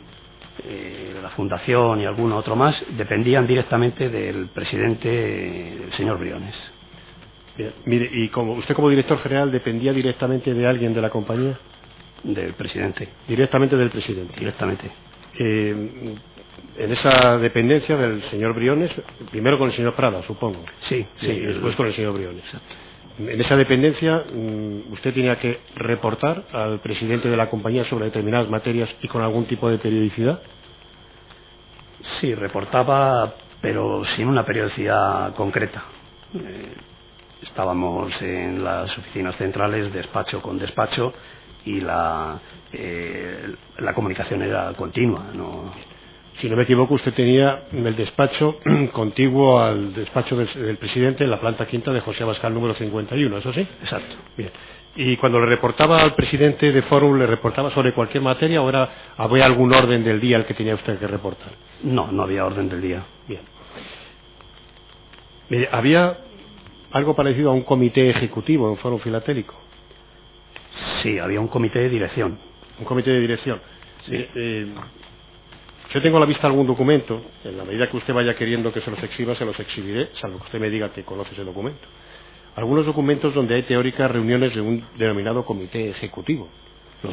la fundación y algún otro más, dependían directamente del presidente, el señor Briones. Bien. Mire, ¿y usted como director general dependía directamente de alguien de la compañía? Del presidente. Directamente del presidente. Directamente. En esa dependencia del señor Briones, primero con el señor Prada, supongo. Sí, y después con el señor Briones. Exacto. En esa dependencia, usted tenía que reportar al presidente de la compañía sobre determinadas materias y con algún tipo de periodicidad. Sí, reportaba, pero sin una periodicidad concreta. Estábamos en las oficinas centrales, despacho con despacho, y la comunicación era continua, ¿no? Si no me equivoco, usted tenía el despacho contiguo al despacho del presidente en la planta quinta de José Abascal número 51, ¿eso sí? Exacto. Bien. ¿Y cuando le reportaba al presidente de Fórum, le reportaba sobre cualquier materia o había algún orden del día al que tenía usted que reportar? No había orden del día. Bien. Mire, ¿había algo parecido a un comité ejecutivo en Fórum Filatélico? Sí, había un comité de dirección. Un comité de dirección. Sí. Yo tengo a la vista algún documento, en la medida que usted vaya queriendo que se los exhiba, se los exhibiré, salvo que usted me diga que conoce ese documento. Algunos documentos donde hay teóricas reuniones de un denominado comité ejecutivo.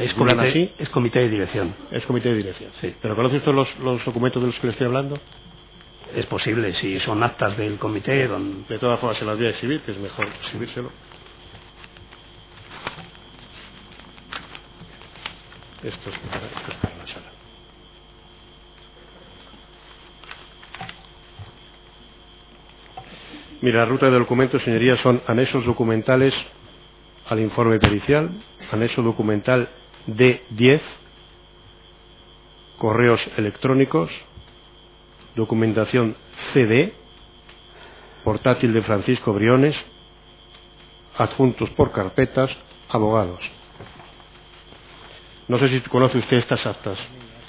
Es comité de dirección. Es comité de dirección. Sí. ¿Pero conoce usted los documentos de los que le estoy hablando? Es posible, si son actas del comité. De todas formas se las voy a exhibir, que es mejor exhibírselo. Esto es para la sala. Mira, la ruta de documentos, señorías, son anexos documentales al informe pericial, anexo documental D10, correos electrónicos, documentación CD, portátil de Francisco Briones, adjuntos por carpetas, abogados. No sé si conoce usted estas actas.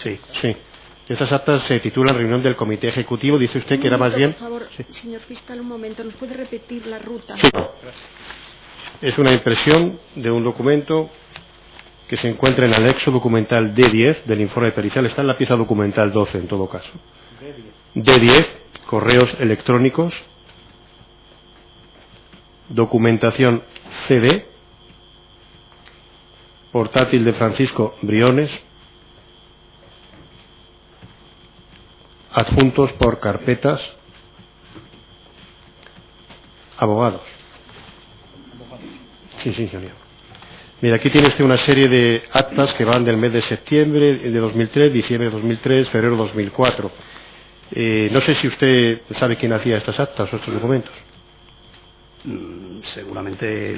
Sí. Sí. Estas actas se titulan reunión del comité ejecutivo. Dice usted que era más bien. Por favor, sí. Señor fiscal, un momento. ¿Nos puede repetir la ruta? Sí. Es una impresión de un documento que se encuentra en el anexo documental D10 del informe pericial. Está en la pieza documental 12 en todo caso. D10, correos electrónicos, documentación CD, portátil de Francisco Briones, adjuntos por carpetas, abogados. Sí, señoría. Mira, aquí tiene usted una serie de actas que van del mes de septiembre de 2003, diciembre de 2003, febrero de 2004. No sé si usted sabe quién hacía estas actas o estos documentos. Seguramente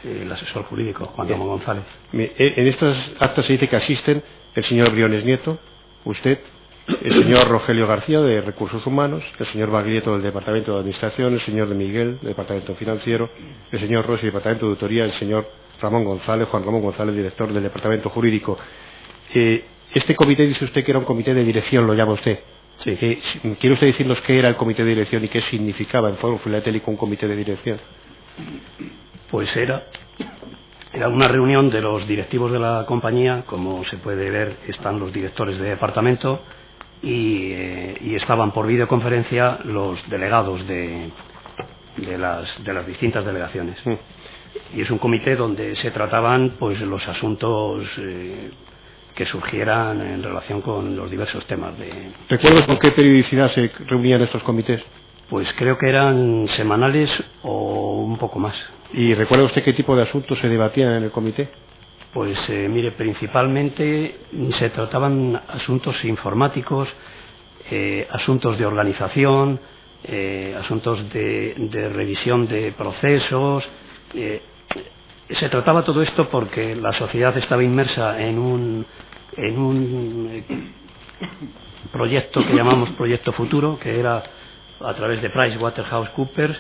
el asesor jurídico, Juan Ramón González. En estas actas se dice que asisten el señor Briones Nieto, usted, el señor Rogelio García, de Recursos Humanos, el señor Baglietto, del Departamento de Administración, el señor de Miguel, del Departamento Financiero, el señor Rossi, del Departamento de Auditoría, el señor Ramón González, Juan Ramón González, director del Departamento Jurídico. Este comité, dice usted que era un comité de dirección, lo llama usted. Sí. ¿Quiere usted decirnos qué era el comité de dirección y qué significaba en Fórum Filatélico un comité de dirección? Pues era una reunión de los directivos de la compañía. Como se puede ver, están los directores de departamento y estaban por videoconferencia los delegados de las distintas delegaciones. Y es un comité donde se trataban pues los asuntos que surgieran en relación con los diversos temas de... ¿Recuerdas con qué periodicidad se reunían estos comités? Pues creo que eran semanales o un poco más. ¿Y recuerda usted qué tipo de asuntos se debatían en el comité? Pues mire, principalmente se trataban asuntos informáticos, asuntos de organización, asuntos de revisión de procesos. Se trataba todo esto porque la sociedad estaba inmersa en un proyecto que llamamos Proyecto Futuro, que era a través de PricewaterhouseCoopers,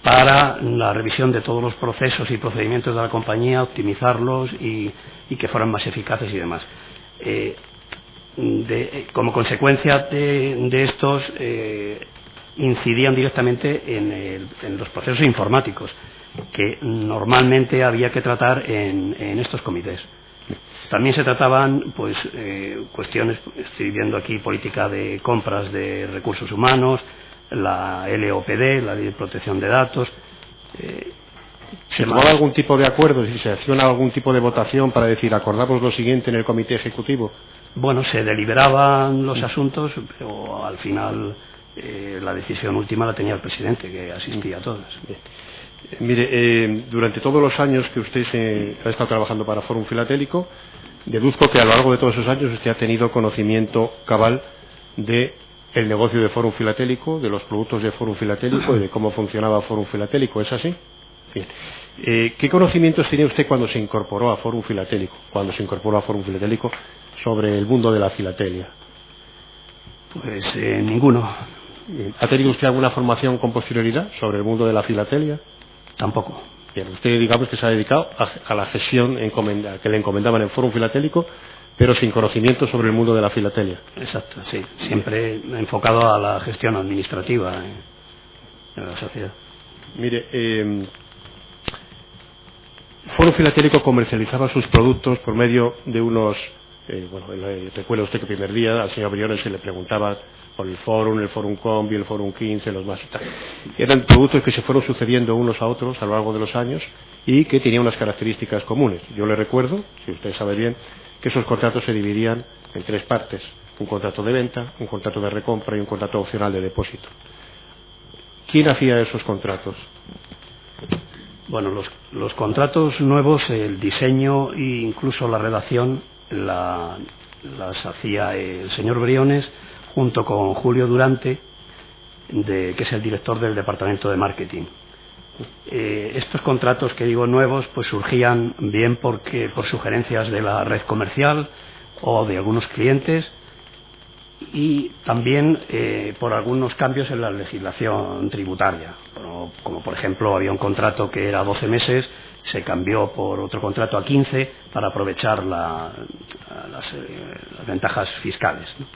para la revisión de todos los procesos y procedimientos de la compañía, optimizarlos y que fueran más eficaces y demás. Como consecuencia de estos, incidían directamente en los procesos informáticos que normalmente había que tratar en estos comités. También se trataban pues cuestiones, estoy viendo aquí política de compras de recursos humanos, la LOPD, la Ley de Protección de Datos. ¿Se tomaba algún tipo de acuerdo? ¿Se hacía algún tipo de votación para decir acordamos lo siguiente en el comité ejecutivo? Bueno, se deliberaban los asuntos, pero al final la decisión última la tenía el presidente, que asistía a todas. Mire, durante todos los años que usted ha estado trabajando para Fórum Filatélico, deduzco que a lo largo de todos esos años usted ha tenido conocimiento cabal de el negocio de Fórum Filatélico, de los productos de Fórum Filatélico y de cómo funcionaba Fórum Filatélico. ¿Es así? Bien. ¿Qué conocimientos tenía usted cuando se incorporó a Fórum Filatélico, sobre el mundo de la filatelia? Pues ninguno. ¿Ha tenido usted alguna formación con posterioridad sobre el mundo de la filatelia? Tampoco. Bien, usted digamos que se ha dedicado a la gestión que le encomendaban en Fórum Filatélico, pero sin conocimiento sobre el mundo de la filatelia. Exacto, sí. Siempre enfocado a la gestión administrativa en la sociedad. Mire, Fórum Filatélico comercializaba sus productos por medio de unos... recuerda usted que el primer día al señor Briones se le preguntaba por el Fórum Combi, el Fórum 15, los más y tal. Eran productos que se fueron sucediendo unos a otros a lo largo de los años y que tenían unas características comunes. Yo le recuerdo, si usted sabe bien, que esos contratos se dividían en tres partes: un contrato de venta, un contrato de recompra y un contrato opcional de depósito. ¿Quién hacía esos contratos? Bueno, los contratos nuevos, el diseño e incluso la redacción las hacía el señor Briones junto con Julio Durante, que es el director del departamento de marketing. Estos contratos que digo nuevos pues surgían bien por sugerencias de la red comercial o de algunos clientes, y también por algunos cambios en la legislación tributaria, como por ejemplo había un contrato que era 12 meses, se cambió por otro contrato a 15 para aprovechar las ventajas fiscales, ¿no?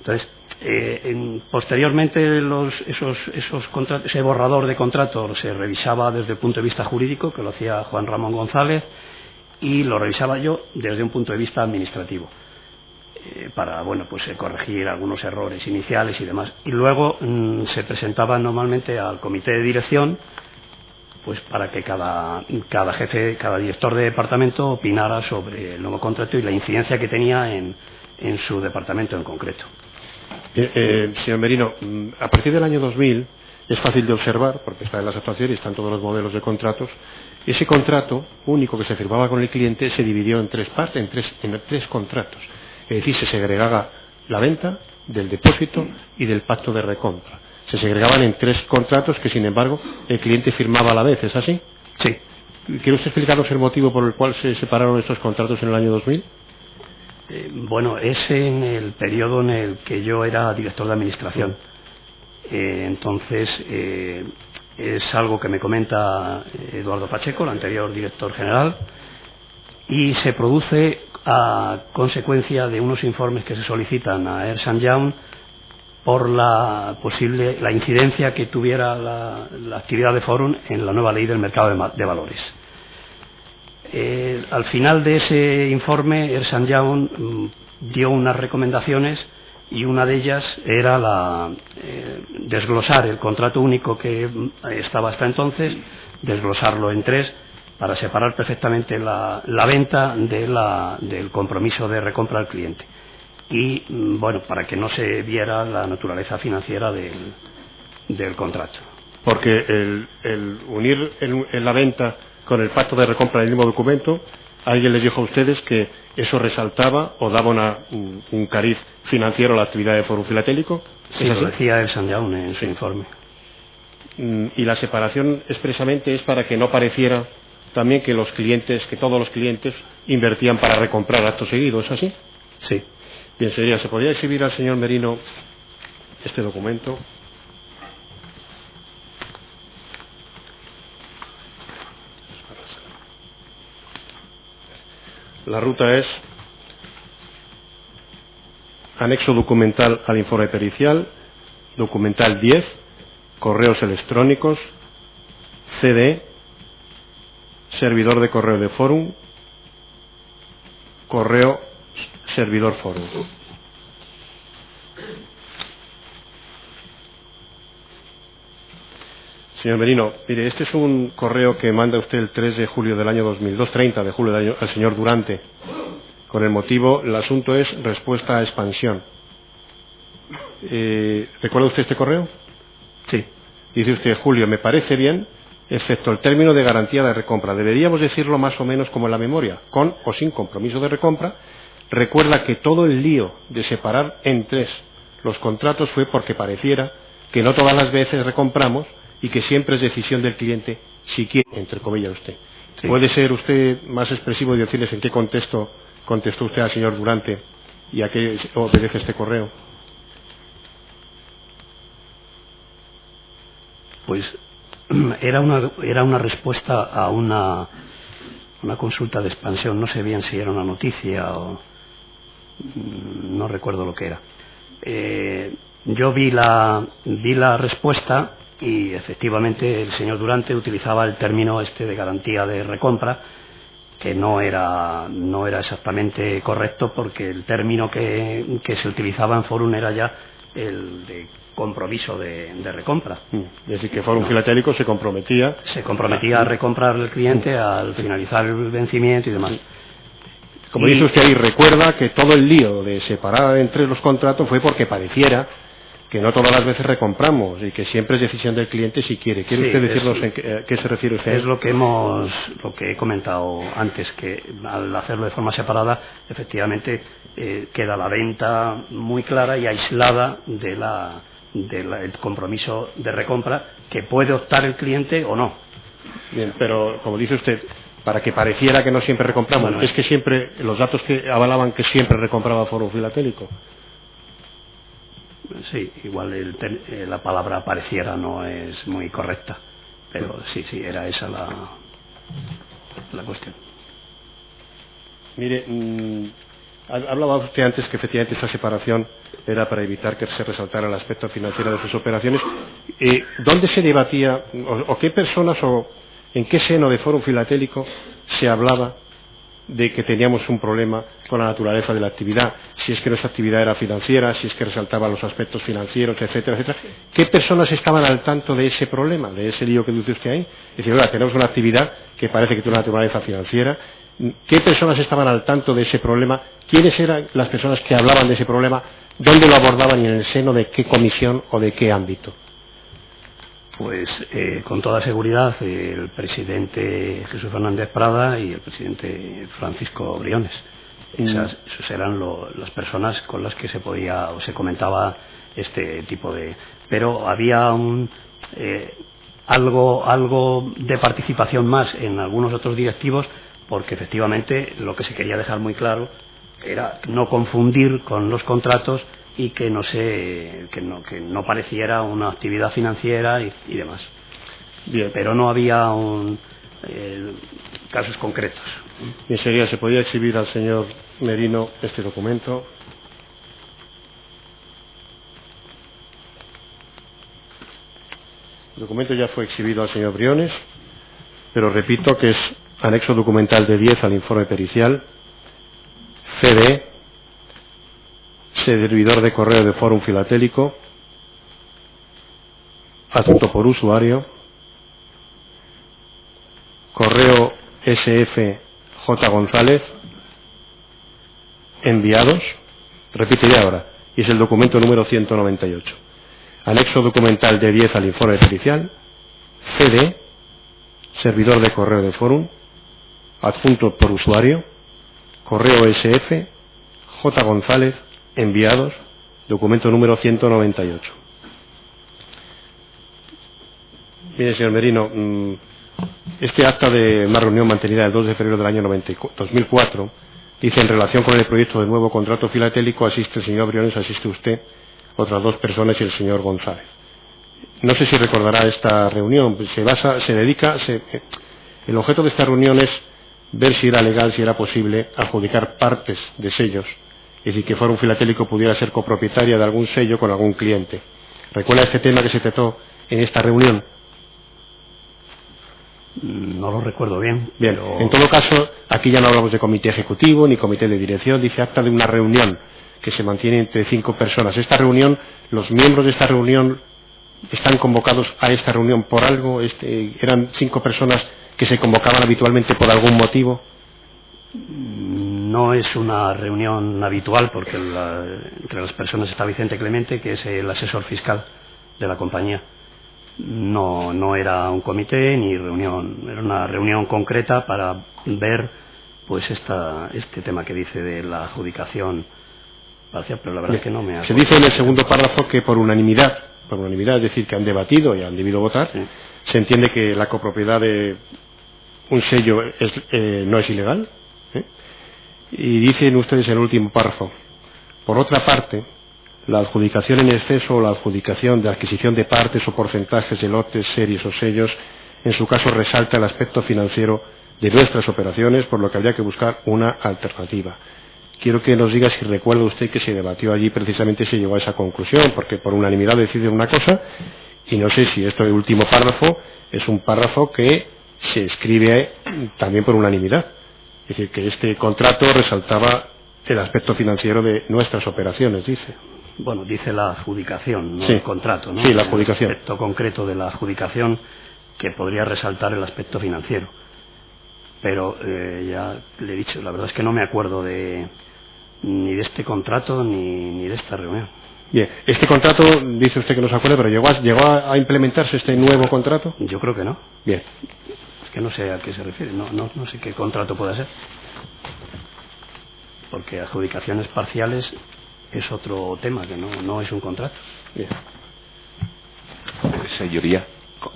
Entonces, posteriormente esos contratos, ese borrador de contrato se revisaba desde el punto de vista jurídico, que lo hacía Juan Ramón González, y lo revisaba yo desde un punto de vista administrativo, para corregir algunos errores iniciales y demás. Y luego se presentaba normalmente al comité de dirección, pues para que cada jefe, cada director de departamento opinara sobre el nuevo contrato y la incidencia que tenía en su departamento en concreto. Señor Merino, a partir del año 2000 es fácil de observar, porque está en las actuaciones y están todos los modelos de contratos, ese contrato único que se firmaba con el cliente se dividió en tres partes, en tres contratos. Es decir, se segregaba la venta del depósito y del pacto de recompra. Se segregaban en tres contratos que, sin embargo, el cliente firmaba a la vez. ¿Es así? Sí. ¿Quiere usted explicarnos el motivo por el cual se separaron estos contratos en el año 2000? Bueno, es en el periodo en el que yo era director de administración. Entonces, es algo que me comenta Eduardo Pacheco, el anterior director general, y se produce a consecuencia de unos informes que se solicitan a Ernst & Young por la incidencia que tuviera la actividad de Forum en la nueva ley del mercado de valores. Al final de ese informe, Ernst & Young dio unas recomendaciones y una de ellas era desglosar el contrato único que estaba hasta entonces, desglosarlo en tres para separar perfectamente la venta del compromiso de recompra al cliente. Y, bueno, para que no se viera la naturaleza financiera del contrato. Porque el unir en la venta con el pacto de recompra en el mismo documento, alguien les dijo a ustedes que eso resaltaba o daba un cariz financiero a la actividad de Forum Filatélico. Sí, lo decía Ernst & Young en su informe. Y la separación expresamente es para que no pareciera también que todos los clientes invertían para recomprar acto seguido. ¿Es así? Sí. Bien, señoría, ¿se podría exhibir al señor Merino este documento? La ruta es anexo documental al informe pericial, documental 10, correos electrónicos, CD, servidor de correo de Forum, correo servidor Forum. Señor Merino, mire, este es un correo que manda usted el 3 de julio del año 2002, 30 de julio del año, al señor Durante, con el motivo, el asunto es respuesta a expansión. ¿Recuerda usted este correo? Sí. Dice usted, Julio, me parece bien, excepto el término de garantía de recompra. Deberíamos decirlo más o menos como en la memoria, con o sin compromiso de recompra. Recuerda que todo el lío de separar en tres los contratos fue porque pareciera que no todas las veces recompramos y que siempre es decisión del cliente si quiere, entre comillas usted. Sí. ¿Puede ser usted más expresivo y decirles en qué contexto contestó usted al señor Durante y a qué obedece este correo? Pues era una respuesta a una consulta de expansión. No sé bien si era una noticia o no recuerdo lo que era. Yo vi la respuesta y efectivamente el señor Durante utilizaba el término de garantía de recompra, que no era exactamente correcto, porque el término que se utilizaba en Forum era ya el de compromiso de recompra. Es decir, que Forum Filatélico se comprometía a recomprar al cliente al finalizar el vencimiento y demás. Como dice usted ahí, recuerda que todo el lío de separar entre los contratos fue porque pareciera que no todas las veces recompramos y que siempre es decisión del cliente si quiere. ¿Quiere usted decirnos a qué se refiere usted? Es lo que he comentado antes, que al hacerlo de forma separada, efectivamente queda la venta muy clara y aislada del compromiso de recompra que puede optar el cliente o no. Bien, pero como dice usted, para que pareciera que no siempre recompramos, bueno, es que siempre, los datos que avalaban que siempre recompraba Forum Filatélico. Sí, igual la palabra pareciera no es muy correcta, pero sí, era esa la cuestión. Mire, hablaba usted antes que efectivamente esta separación era para evitar que se resaltara el aspecto financiero de sus operaciones. ¿Dónde se debatía, o qué personas, o en qué seno de Forum Filatélico se hablaba de que teníamos un problema con la naturaleza de la actividad, si es que nuestra actividad era financiera, si es que resaltaba los aspectos financieros, etcétera, etcétera? ¿Qué personas estaban al tanto de ese problema, de ese lío que dice usted ahí? Es decir, oiga, tenemos una actividad que parece que tiene una naturaleza financiera. ¿Qué personas estaban al tanto de ese problema? ¿Quiénes eran las personas que hablaban de ese problema? ¿Dónde lo abordaban y en el seno de qué comisión o de qué ámbito? Pues con toda seguridad el presidente Jesús Fernández Prada y el presidente Francisco Briones. Esas eran las personas con las que se podía o se comentaba este tipo de... Pero había algo de participación más en algunos otros directivos, porque efectivamente lo que se quería dejar muy claro era no confundir con los contratos y que no pareciera una actividad financiera y demás. Bien. Pero no había casos concretos. Bien, sería, ¿se podía exhibir al señor Merino este documento? El documento ya fue exhibido al señor Briones, pero repito que es anexo documental de 10 al informe pericial, CD, servidor de correo de Fórum Filatélico, adjunto por usuario, correo SF J. González, enviados, repite ya ahora, y es el documento número 198. Anexo documental de 10 al informe pericial, CD, servidor de correo de Fórum, adjunto por usuario, correo SF J. González, enviados, documento número 198. Mire, señor Merino, este acta de una reunión mantenida el 2 de febrero del año 2004 dice: en relación con el proyecto de nuevo contrato filatélico asiste el señor Briones, asiste usted, otras 2 personas y el señor González. No sé si recordará esta reunión. El objeto de esta reunión es ver si era legal, si era posible adjudicar partes de sellos, es decir, que Fórum Filatélico pudiera ser copropietaria de algún sello con algún cliente. ¿Recuerda este tema que se trató en esta reunión? No lo recuerdo bien. Bien, pero... en todo caso, aquí ya no hablamos de comité ejecutivo ni comité de dirección, dice acta de una reunión que se mantiene entre 5 personas. Esta reunión, los miembros de esta reunión están convocados a esta reunión por algo, eran 5 personas que se convocaban habitualmente por algún motivo. No es una reunión habitual, porque entre las personas está Vicente Clemente, que es el asesor fiscal de la compañía. No era un comité ni reunión, era una reunión concreta para ver pues este tema que dice de la adjudicación parcial, pero la verdad es que no me acuerdo. Se dice en el segundo párrafo que por unanimidad, es decir, que han debatido y han debido votar, sí. Se entiende que la copropiedad de un sello no es ilegal, ¿eh? Y dicen ustedes en el último párrafo: por otra parte, la adjudicación en exceso o la adjudicación de adquisición de partes o porcentajes de lotes, series o sellos, en su caso resalta el aspecto financiero de nuestras operaciones, por lo que habría que buscar una alternativa. Quiero que nos diga si recuerda usted que se debatió allí, precisamente se llegó a esa conclusión, porque por unanimidad deciden una cosa, y no sé si esto del último párrafo es un párrafo que se escribe también por unanimidad. Es decir, que este contrato resaltaba el aspecto financiero de nuestras operaciones, dice. Bueno, dice la adjudicación, no sí. El contrato, ¿no? Sí, la adjudicación. El aspecto concreto de la adjudicación que podría resaltar el aspecto financiero. Pero ya le he dicho, la verdad es que no me acuerdo ni de este contrato ni de esta reunión. Bien, este contrato, dice usted que no se acuerda, pero ¿llegó a implementarse este nuevo contrato? Yo creo que no. Bien. Es que no sé a qué se refiere, no sé qué contrato puede ser. Porque adjudicaciones parciales es otro tema, que no es un contrato. Bien. Señoría,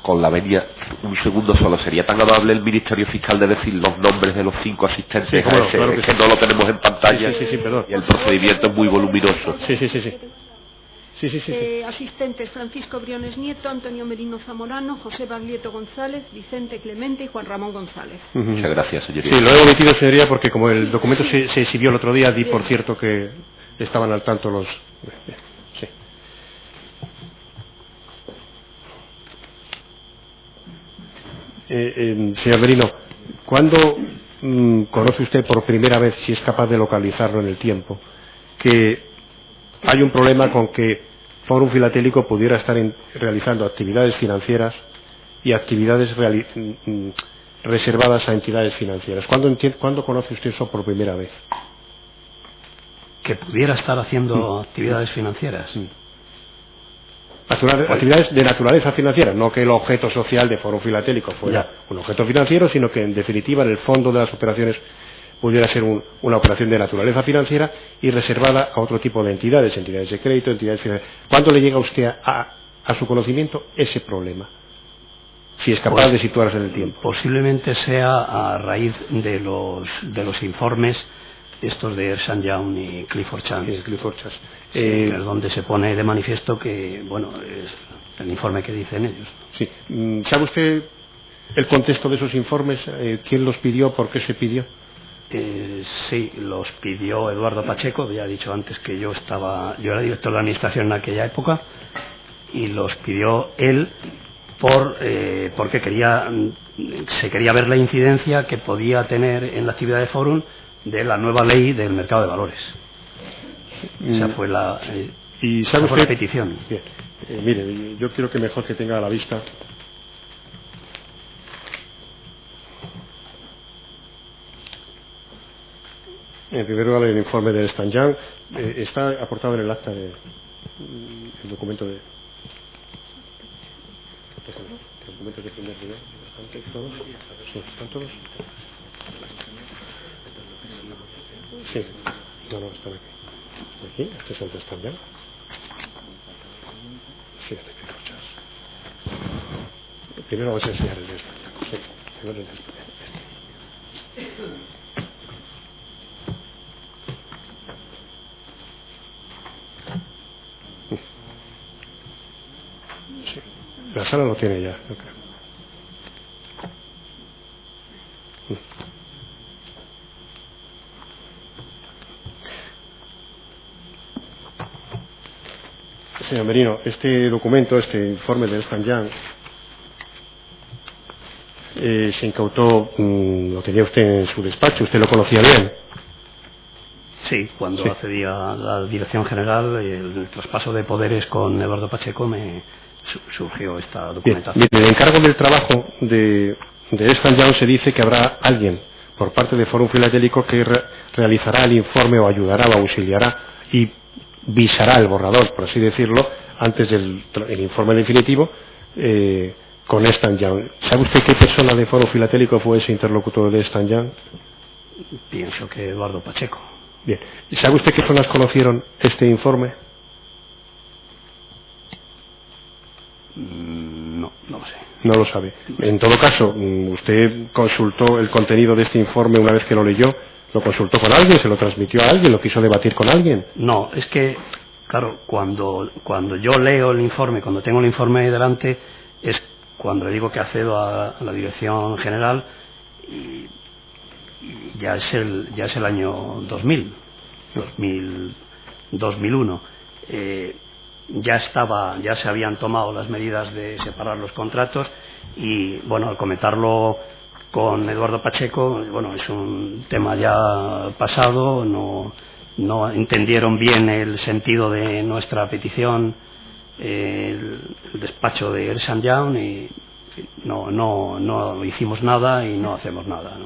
con la venia, un segundo solo, ¿sería tan amable el Ministerio Fiscal de decir los nombres de los 5 asistentes? Sí, claro, claro que es que no lo tenemos en pantalla, sí, perdón. Y el procedimiento es muy voluminoso. Sí. Asistentes: Francisco Briones Nieto, Antonio Merino Zamorano, José Baglietto González, Vicente Clemente y Juan Ramón González. Muchas gracias, señoría. Sí, lo he omitido, señoría, porque como el documento se exhibió el otro día, di por cierto que estaban al tanto los... Sí. Señor Merino, ¿cuándo conoce usted por primera vez, si es capaz de localizarlo en el tiempo, que hay un problema con que Fórum Filatélico pudiera estar realizando actividades financieras y actividades reservadas a entidades financieras? ¿Cuándo conoce usted eso por primera vez? Que pudiera estar haciendo actividades financieras. Actividades de naturaleza financiera, no que el objeto social de Fórum Filatélico fuera un objeto financiero, sino que en definitiva en el fondo de las operaciones pudiera ser una operación de naturaleza financiera y reservada a otro tipo de entidades de crédito, entidades financieras. ¿Cuándo le llega a usted a su conocimiento ese problema? Si es capaz de situarse en el tiempo. Posiblemente sea a raíz de los informes estos de Ernst & Young y Clifford Chance. Donde se pone de manifiesto que, bueno, es el informe que dicen ellos. Sí. ¿Sabe usted el contexto de esos informes? ¿Quién los pidió? ¿Por qué se pidió? Sí, los pidió Eduardo Pacheco. Ya he dicho antes que yo era director de administración en aquella época, y los pidió él porque se quería ver la incidencia que podía tener en la actividad de Fórum de la nueva ley del mercado de valores. Esa fue la petición. Bien. Mire, yo quiero que mejor que tenga a la vista en primer lugar el informe de Ernst & Young. Está aportado en el acta el documento de documentos de primer nivel. ¿Todos? Sí, ¿están todos? Sí. No, están aquí. Aquí, este es el de Ernst & Young. Sí, este que escuchas. Primero vas a enseñar el de Ernst & Young. Sí, primero el de Ernst & Young. La sala lo tiene ya, yo creo. Señor Merino, este documento, este informe de Ernst & Young, se incautó, lo tenía usted en su despacho, ¿usted lo conocía bien? Sí, cuando accedí a la dirección general, el traspaso de poderes con Eduardo Pacheco, me surgió esta documentación. Bien, en el encargo del trabajo de Ernst & Young se dice que habrá alguien por parte de Fórum Filatélico que realizará el informe o ayudará o auxiliará y visará el borrador, por así decirlo, antes del informe definitivo con Ernst & Young. ¿Sabe usted qué persona de Fórum Filatélico fue ese interlocutor de Ernst & Young? Pienso que Eduardo Pacheco. Bien. ¿Sabe usted qué personas conocieron este informe? No lo sé. No lo sabe. En todo caso, usted consultó el contenido de este informe una vez que lo leyó. ¿Lo consultó con alguien? ¿Se lo transmitió a alguien? ¿Lo quiso debatir con alguien? No, es que, claro, cuando yo leo el informe, cuando tengo el informe delante, es cuando le digo que accedo a la dirección general y ya es el año 2001. Ya se habían tomado las medidas de separar los contratos y, bueno, al comentarlo con Eduardo Pacheco, bueno, es un tema ya pasado, no entendieron bien el sentido de nuestra petición, el despacho de Ernst & Young, y no hicimos nada y no hacemos nada.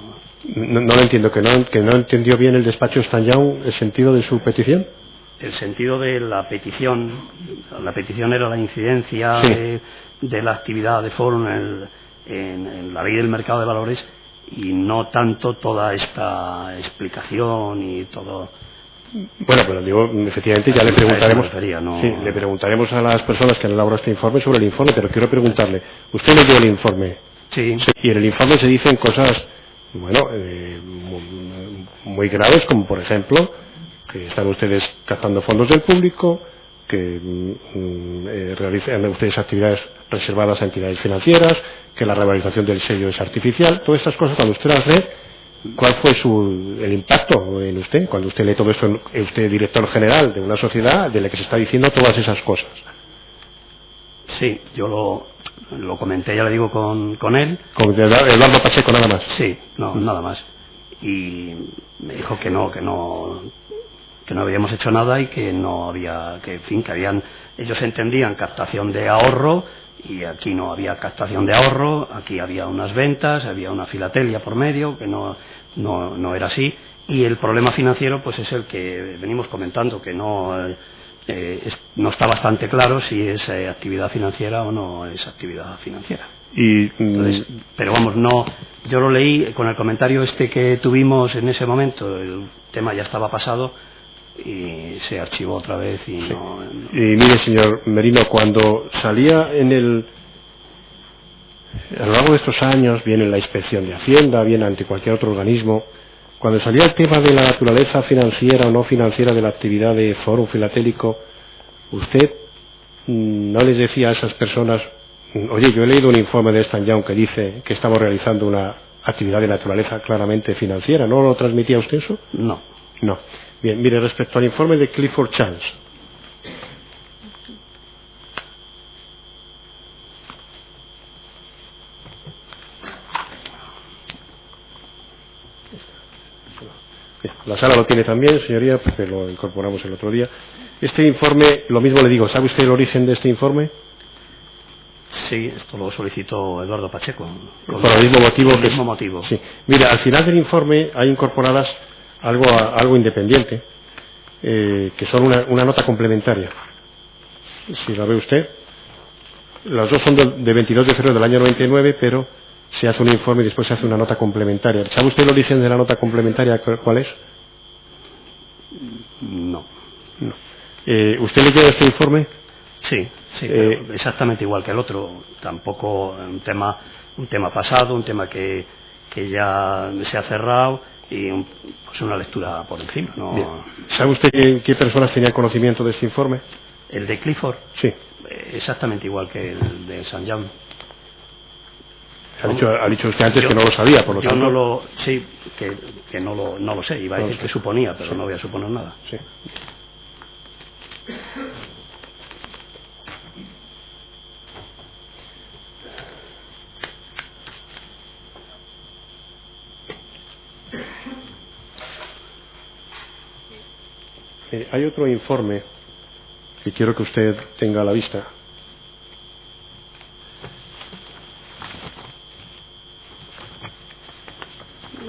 No lo entiendo, que no entendió bien el despacho Ernst & Young el sentido de su petición. El sentido de la petición era la incidencia de la actividad de Fórum en la ley del mercado de valores y no tanto toda esta explicación y todo. Bueno, pero digo, efectivamente ya le preguntaremos a las personas que han elaborado este informe sobre el informe, pero quiero preguntarle, ¿usted leyó el informe? Sí. Y en el informe se dicen cosas, bueno, muy graves, como por ejemplo que están ustedes captando fondos del público, que realizan ustedes actividades reservadas a entidades financieras, que la revalorización del sello es artificial. Todas estas cosas, cuando usted las lee, ¿cuál fue el impacto en usted? Cuando usted lee todo esto, usted es director general de una sociedad de la que se está diciendo todas esas cosas. Sí, yo lo comenté, ya le digo, con él. ¿Con Eduardo Pacheco nada más? Sí, nada más. Y me dijo que no habíamos hecho nada y que no había, ellos entendían captación de ahorro y aquí no había captación de ahorro, aquí había unas ventas, había una filatelia por medio, que no era así, y el problema financiero pues es el que venimos comentando, que no no está bastante claro si es actividad financiera o no es actividad financiera. Entonces, pero vamos, no, yo lo leí con el comentario que tuvimos en ese momento, el tema ya estaba pasado y se archivó otra vez y sí. Y mire, señor Merino, cuando salía a lo largo de estos años, bien en la inspección de Hacienda, bien ante cualquier otro organismo, cuando salía el tema de la naturaleza financiera o no financiera de la actividad de Fórum Filatélico, usted no les decía a esas personas: oye, yo he leído un informe de Ernst & Young que dice que estamos realizando una actividad de naturaleza claramente financiera. ¿No lo transmitía usted eso? No. No. Bien, mire, respecto al informe de Clifford Chance. La sala lo tiene también, señoría, porque lo incorporamos el otro día. Este informe, lo mismo le digo, ¿sabe usted el origen de este informe? Sí, esto lo solicitó Eduardo Pacheco. Por el mismo motivo. Por el mismo motivo. Sí. Mira, al final del informe hay incorporadas algo independiente, que son una nota complementaria. Si la ve usted, las dos son de 22 de febrero del año 99, pero se hace un informe y después se hace una nota complementaria. ¿Sabe usted el origen de la nota complementaria cuál es? No. ¿Usted leyó este informe? Sí, pero exactamente igual que el otro. Tampoco un tema pasado, un tema que ya se ha cerrado y pues una lectura por encima. ¿No? Bien. ¿Sabe usted qué personas tenían conocimiento de este informe? El de Clifford. Sí. Exactamente igual que el de St. John. Ha dicho usted antes que no lo sabía, por lo tanto. Yo no lo, sí, que no lo sé. Iba a decir que suponía, pero no voy a suponer nada. Sí. Hay otro informe que quiero que usted tenga a la vista.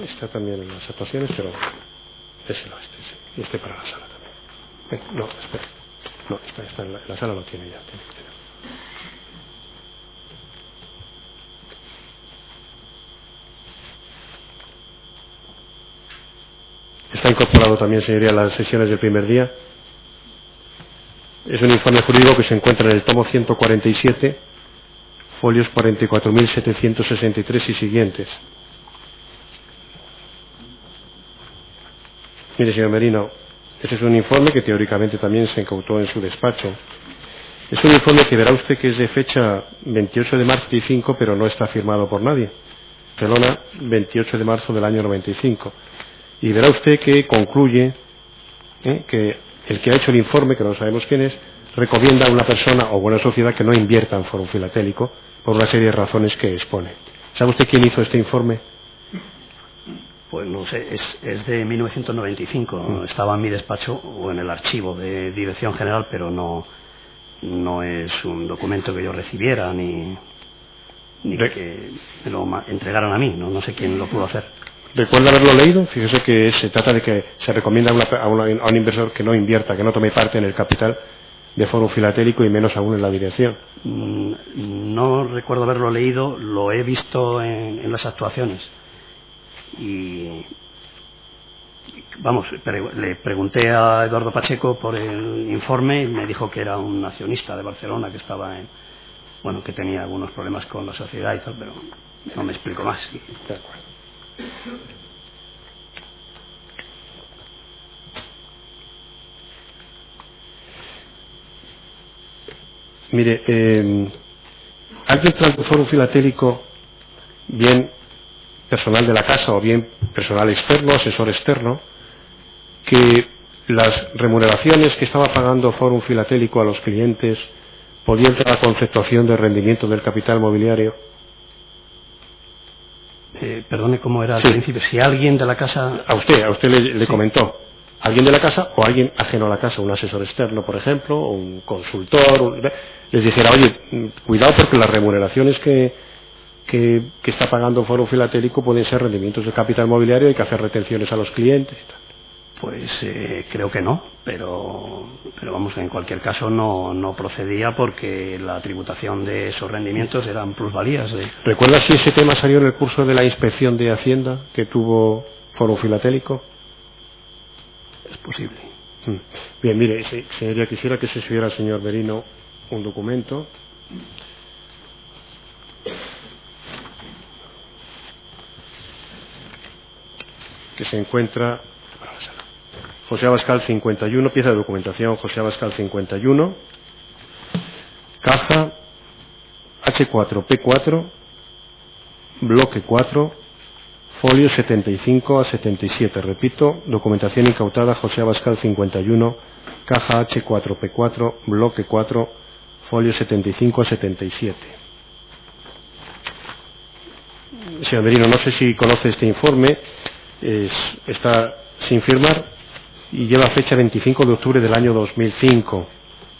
Está también en las actuaciones, pero ese no, sí. Y este para la sala también. No, espera. No, está en la sala lo tiene ya. Está incorporado también, señoría, a las sesiones del primer día. Es un informe jurídico que se encuentra en el tomo 147, folios 44.763 y siguientes. Mire, señor Merino, ese es un informe que teóricamente también se incautó en su despacho. Es un informe que verá usted que es de fecha 28 de marzo de 95, pero no está firmado por nadie. Barcelona, 28 de marzo del año 95. Y verá usted que concluye que el que ha hecho el informe, que no sabemos quién es, recomienda a una persona o buena sociedad que no invierta en Fórum Filatélico por una serie de razones que expone. ¿Sabe usted quién hizo este informe? Pues no sé, es de 1995. Estaba en mi despacho o en el archivo de Dirección General, pero no es un documento que yo recibiera ni que me lo entregaran a mí. No sé quién lo pudo hacer. ¿Recuerda haberlo leído? Fíjese que se trata de que se recomienda a un inversor que no invierta, que no tome parte en el capital de Fórum Filatélico y menos aún en la dirección. No recuerdo haberlo leído, lo he visto en las actuaciones. Y vamos, le pregunté a Eduardo Pacheco por el informe y me dijo que era un accionista de Barcelona que estaba que tenía algunos problemas con la sociedad y tal, pero no me explico más. De acuerdo. Mire, alguien tras el Fórum Filatélico, bien personal de la casa o bien personal externo, asesor externo, que las remuneraciones que estaba pagando Fórum Filatélico a los clientes podían entrar a la conceptuación de rendimiento del capital mobiliario. Perdone, ¿cómo era al principio? Si alguien de la casa... A usted le comentó. ¿Alguien de la casa o alguien ajeno a la casa? Un asesor externo, por ejemplo, o un consultor, les dijera, oye, cuidado porque las remuneraciones que está pagando Fórum Filatélico pueden ser rendimientos de capital mobiliario, hay que hacer retenciones a los clientes y tal. Pues creo que no, pero vamos, en cualquier caso no procedía porque la tributación de esos rendimientos eran plusvalías. ¿Recuerdas si ese tema salió en el curso de la inspección de Hacienda que tuvo Fórum Filatélico? Es posible. Bien, mire, señoría, quisiera que se subiera al señor Merino un documento. Que se encuentra José Abascal 51, pieza de documentación José Abascal 51, caja H4P4, bloque 4, folio 75 a 77. Repito, documentación incautada José Abascal 51, caja H4P4, bloque 4, folio 75 a 77. Señor Merino, no sé si conoce este informe. Está sin firmar y lleva fecha 25 de octubre del año 2005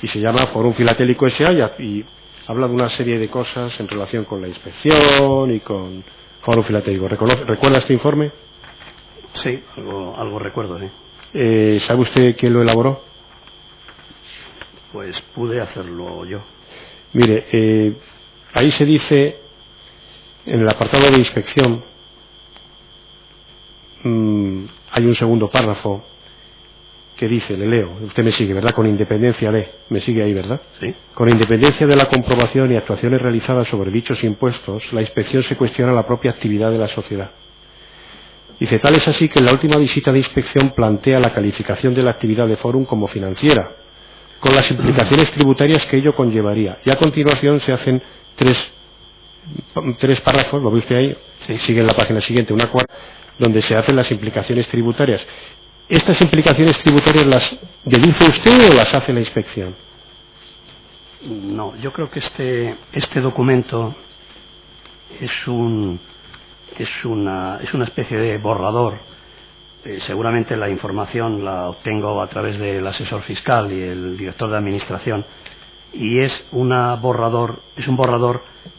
y se llama Fórum Filatélico S.A. y habla de una serie de cosas en relación con la inspección y con Fórum Filatélico. ¿Recuerda este informe? Sí, algo recuerdo, sí. ¿Sabe usted quién lo elaboró? Pues pude hacerlo yo. Mire, ahí se dice en el apartado de inspección, hay un segundo párrafo que dice, le leo, usted me sigue, ¿verdad? Con independencia de, me sigue ahí, ¿verdad? Sí. Con independencia de la comprobación y actuaciones realizadas sobre dichos impuestos, la inspección se cuestiona la propia actividad de la sociedad. Dice, tal es así que en la última visita de inspección plantea la calificación de la actividad de Fórum como financiera, con las implicaciones tributarias que ello conllevaría. Y a continuación se hacen tres párrafos, lo ve usted ahí, sí. Sigue en la página siguiente, una cuarta, donde se hacen las implicaciones tributarias. ¿Estas implicaciones tributarias las deduce usted o las hace la inspección? No, yo creo que este documento es una especie de borrador. Seguramente la información la obtengo a través del asesor fiscal y el director de administración, y es un borrador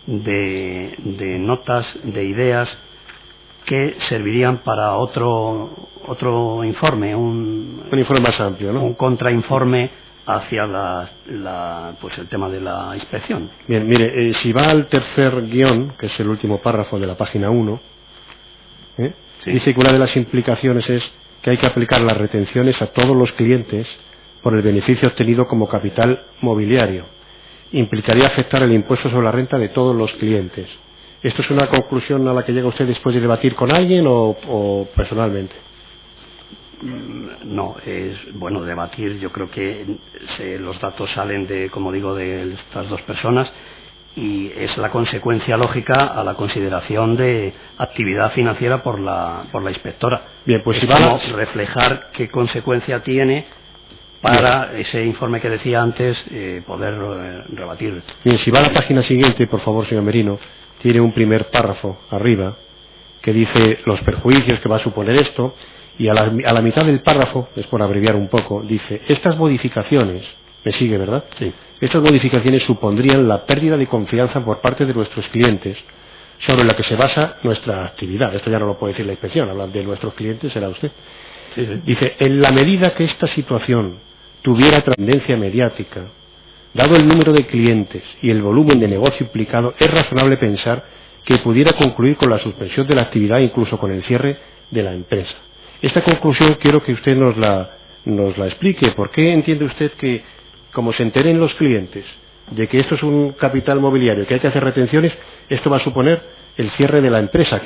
de notas, de ideas que servirían para otro informe, un informe más amplio, ¿no? Un contrainforme hacia pues el tema de la inspección. Bien, mire, si va al tercer guión, que es el último párrafo de la página 1, sí. Dice que una de las implicaciones es que hay que aplicar las retenciones a todos los clientes por el beneficio obtenido como capital mobiliario. Implicaría afectar el impuesto sobre la renta de todos los clientes. ¿Esto es una conclusión a la que llega usted después de debatir con alguien o personalmente? No, es bueno debatir. Yo creo que los datos salen de estas dos personas y es la consecuencia lógica a la consideración de actividad financiera por la inspectora. Bien, pues si vamos a reflejar qué consecuencia tiene para bien. Ese informe que decía antes poder rebatir. Bien, si va a la página siguiente, por favor, señor Merino, tiene un primer párrafo arriba que dice los perjuicios que va a suponer esto, y a la mitad del párrafo, es por abreviar un poco, dice, estas modificaciones, me sigue, ¿verdad? Sí. Estas modificaciones supondrían la pérdida de confianza por parte de nuestros clientes sobre la que se basa nuestra actividad. Esto ya no lo puede decir la inspección, hablar de nuestros clientes, será usted. Sí, sí. Dice, en la medida que esta situación tuviera trascendencia mediática, dado el número de clientes y el volumen de negocio implicado, es razonable pensar que pudiera concluir con la suspensión de la actividad, incluso con el cierre de la empresa. Esta conclusión quiero que usted nos la explique. ¿Por qué entiende usted que, como se enteren los clientes de que esto es un capital mobiliario, que hay que hacer retenciones, esto va a suponer el cierre de la empresa?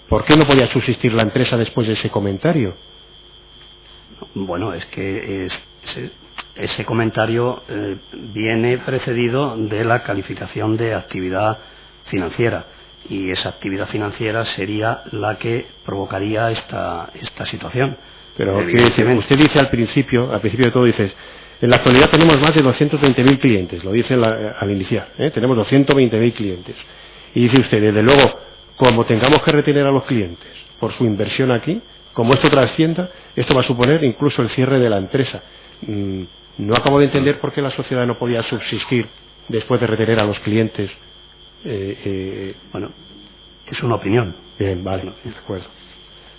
¿Por qué no podía subsistir la empresa después de ese comentario? Bueno, es que ese comentario viene precedido de la calificación de actividad financiera, y esa actividad financiera sería la que provocaría esta situación. Pero usted dice al principio de todo, dices, en la actualidad tenemos más de 220.000 clientes, lo dice al iniciar, tenemos 220.000 clientes, y dice usted, desde luego, como tengamos que retener a los clientes por su inversión aquí, como esto trascienda, esto va a suponer incluso el cierre de la empresa. No acabo de entender por qué la sociedad no podía subsistir después de retener a los clientes. Bueno, es una opinión. Bien, vale, de acuerdo.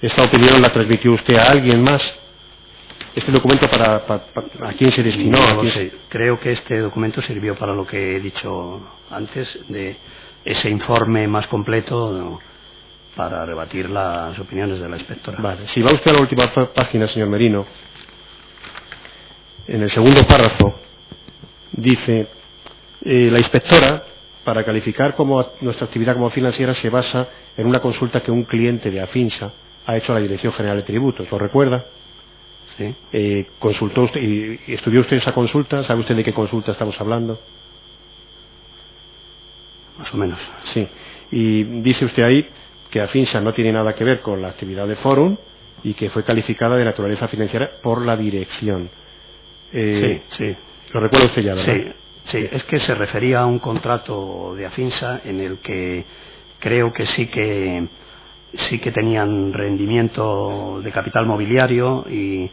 ¿Esta opinión la transmitió usted a alguien más? este documento a quién se destinó. No lo sé. Creo que este documento sirvió para lo que he dicho antes, de ese informe más completo para rebatir las opiniones de la inspectora. Vale. Si va usted a la última página, señor Merino, en el segundo párrafo dice: la inspectora, para calificar como nuestra actividad como financiera, se basa en una consulta que un cliente de Afinsa ha hecho a la Dirección General de Tributos. ¿Lo recuerda? Sí. ¿Consultó usted y estudió usted esa consulta? ¿Sabe usted de qué consulta estamos hablando? Más o menos. Sí. Y dice usted ahí que Afinsa no tiene nada que ver con la actividad de Forum y que fue calificada de naturaleza financiera por la dirección. Sí. Lo recuerda usted ya, ¿verdad? Sí, es que se refería a un contrato de Afinsa en el que creo que sí que tenían rendimiento de capital mobiliario y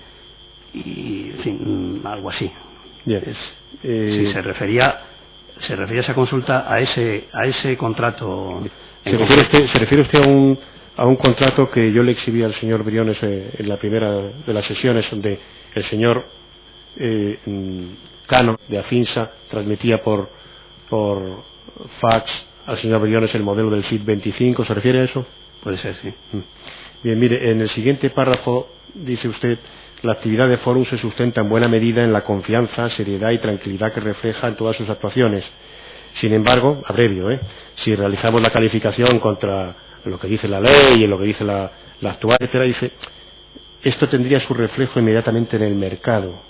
en fin, algo así. Bien. Sí, se refería esa consulta a ese contrato. ¿Se refiere usted a un contrato que yo le exhibí al señor Briones en la primera de las sesiones, donde el señor Cano de Afinsa transmitía por fax al señor Briones el modelo del CID 25? ¿Se refiere a eso? Puede ser, sí. Bien, mire, en el siguiente párrafo dice usted: la actividad de Forum se sustenta en buena medida en la confianza, seriedad y tranquilidad que refleja en todas sus actuaciones. Sin embargo, abrevio, si realizamos la calificación contra lo que dice la ley y lo que dice la actual, etcétera, dice: esto tendría su reflejo inmediatamente en el mercado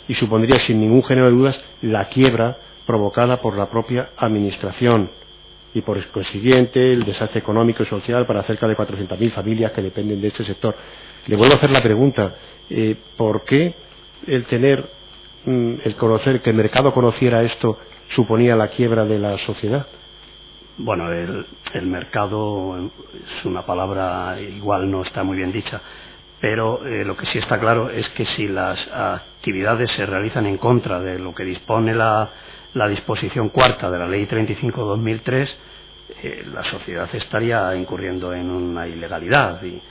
y supondría sin ningún género de dudas la quiebra provocada por la propia administración y por consiguiente el desastre económico y social para cerca de 400.000 familias que dependen de este sector. Le vuelvo a hacer la pregunta: ¿por qué el conocer que el mercado conociera esto suponía la quiebra de la sociedad? Bueno, el mercado es una palabra, igual no está muy bien dicha, pero lo que sí está claro es que si las actividades se realizan en contra de lo que dispone la disposición cuarta de la Ley 35/2003, la sociedad estaría incurriendo en una ilegalidad y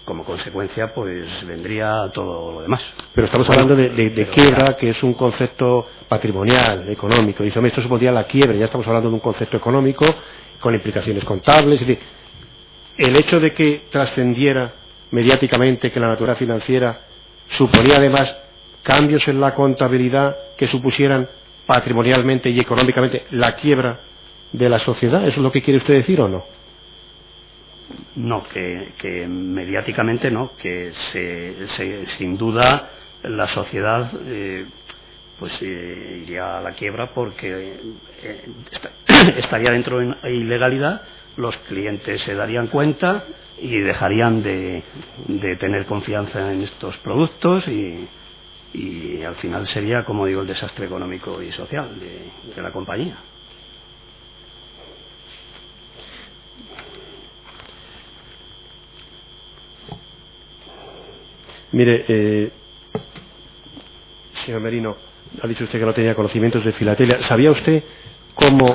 como consecuencia pues vendría todo lo demás. Pero estamos hablando de quiebra, que es un concepto patrimonial, económico. Dice: esto supondría la quiebra. Ya estamos hablando de un concepto económico con implicaciones contables. Es decir, el hecho de que trascendiera mediáticamente que la naturaleza financiera suponía además cambios en la contabilidad que supusieran patrimonialmente y económicamente la quiebra de la sociedad. ¿Eso es lo que quiere usted decir o no? No, que mediáticamente no, que sin duda la sociedad iría a la quiebra porque estaría dentro de una ilegalidad, los clientes se darían cuenta y dejarían de tener confianza en estos productos y al final sería, como digo, el desastre económico y social de la compañía. Mire, señor Merino, ha dicho usted que no tenía conocimientos de filatelia. ¿Sabía usted cómo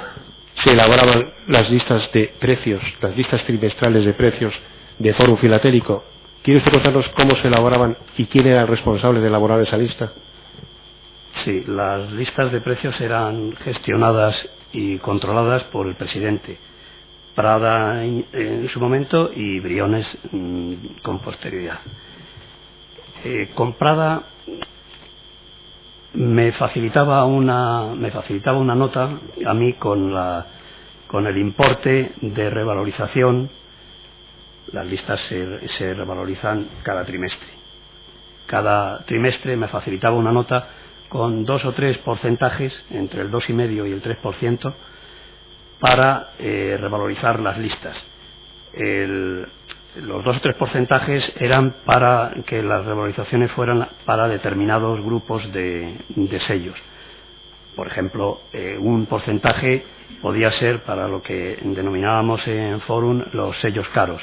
se elaboraban las listas de precios, las listas trimestrales de precios de Forum Filatélico? ¿Quiere usted contarnos cómo se elaboraban y quién era el responsable de elaborar esa lista? Sí, las listas de precios eran gestionadas y controladas por el presidente, Prada en su momento y Briones con posterioridad. Con Prada me facilitaba una nota a mí con el importe de revalorización. Las listas se revalorizan cada trimestre. Cada trimestre me facilitaba una nota con 2 o 3 porcentajes, entre el 2,5 y el 3%, para revalorizar las listas. Los 2 o 3 porcentajes eran para que las revalorizaciones fueran para determinados grupos de sellos. Por ejemplo, un porcentaje podía ser para lo que denominábamos en Forum los sellos caros,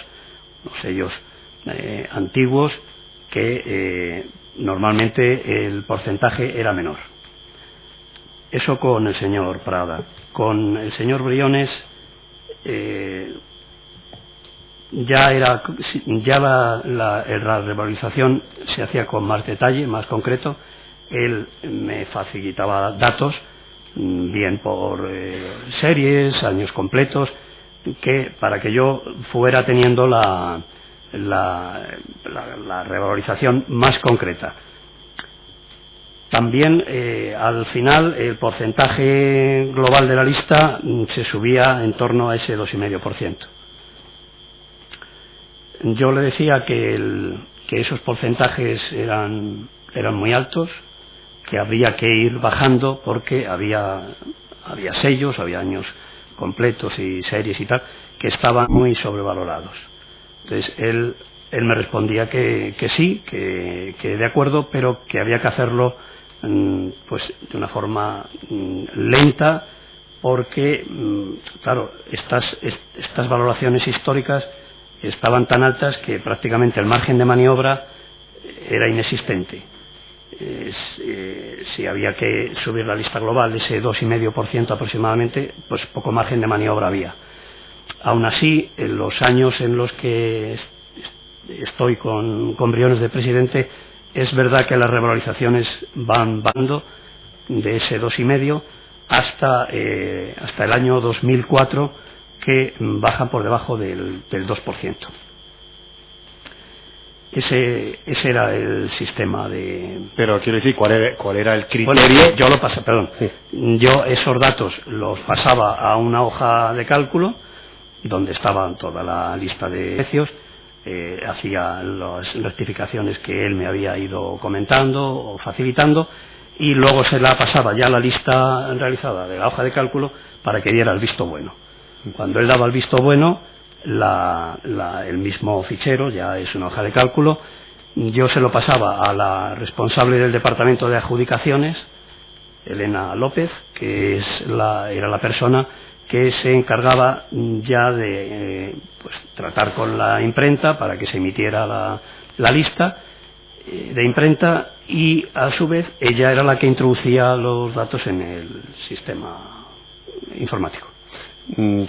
los sellos antiguos que normalmente el porcentaje era menor. Eso con el señor Prada. Con el señor Briones la revalorización se hacía con más detalle, más concreto. Él me facilitaba datos, bien por series, años completos, para que yo fuera teniendo la revalorización más concreta. También al final el porcentaje global de la lista se subía en torno a ese 2,5%. Yo le decía que esos porcentajes eran muy altos, que habría que ir bajando porque había sellos, había años completos y series y tal, que estaban muy sobrevalorados. Entonces él me respondía que sí, que de acuerdo, pero que había que hacerlo pues de una forma lenta, porque claro, estas valoraciones históricas estaban tan altas que prácticamente el margen de maniobra era inexistente. Si había que subir la lista global de ese 2,5% aproximadamente, pues poco margen de maniobra había. Aún así, en los años en los que estoy con Briones de presidente, es verdad que las revalorizaciones van bajando de ese 2,5 hasta el año 2004, que bajan por debajo del 2%. Ese era el sistema de... Pero quiero decir, ¿cuál era el criterio? Bueno, yo lo pasé, perdón. Sí. Yo esos datos los pasaba a una hoja de cálculo donde estaban toda la lista de precios, hacía las rectificaciones que él me había ido comentando o facilitando, y luego se la pasaba ya la lista realizada de la hoja de cálculo para que diera el visto bueno. Cuando él daba el visto bueno, el mismo fichero, ya es una hoja de cálculo, yo se lo pasaba a la responsable del departamento de adjudicaciones, Elena López, que era la persona que se encargaba ya de tratar con la imprenta para que se emitiera la lista de imprenta, y a su vez ella era la que introducía los datos en el sistema informático.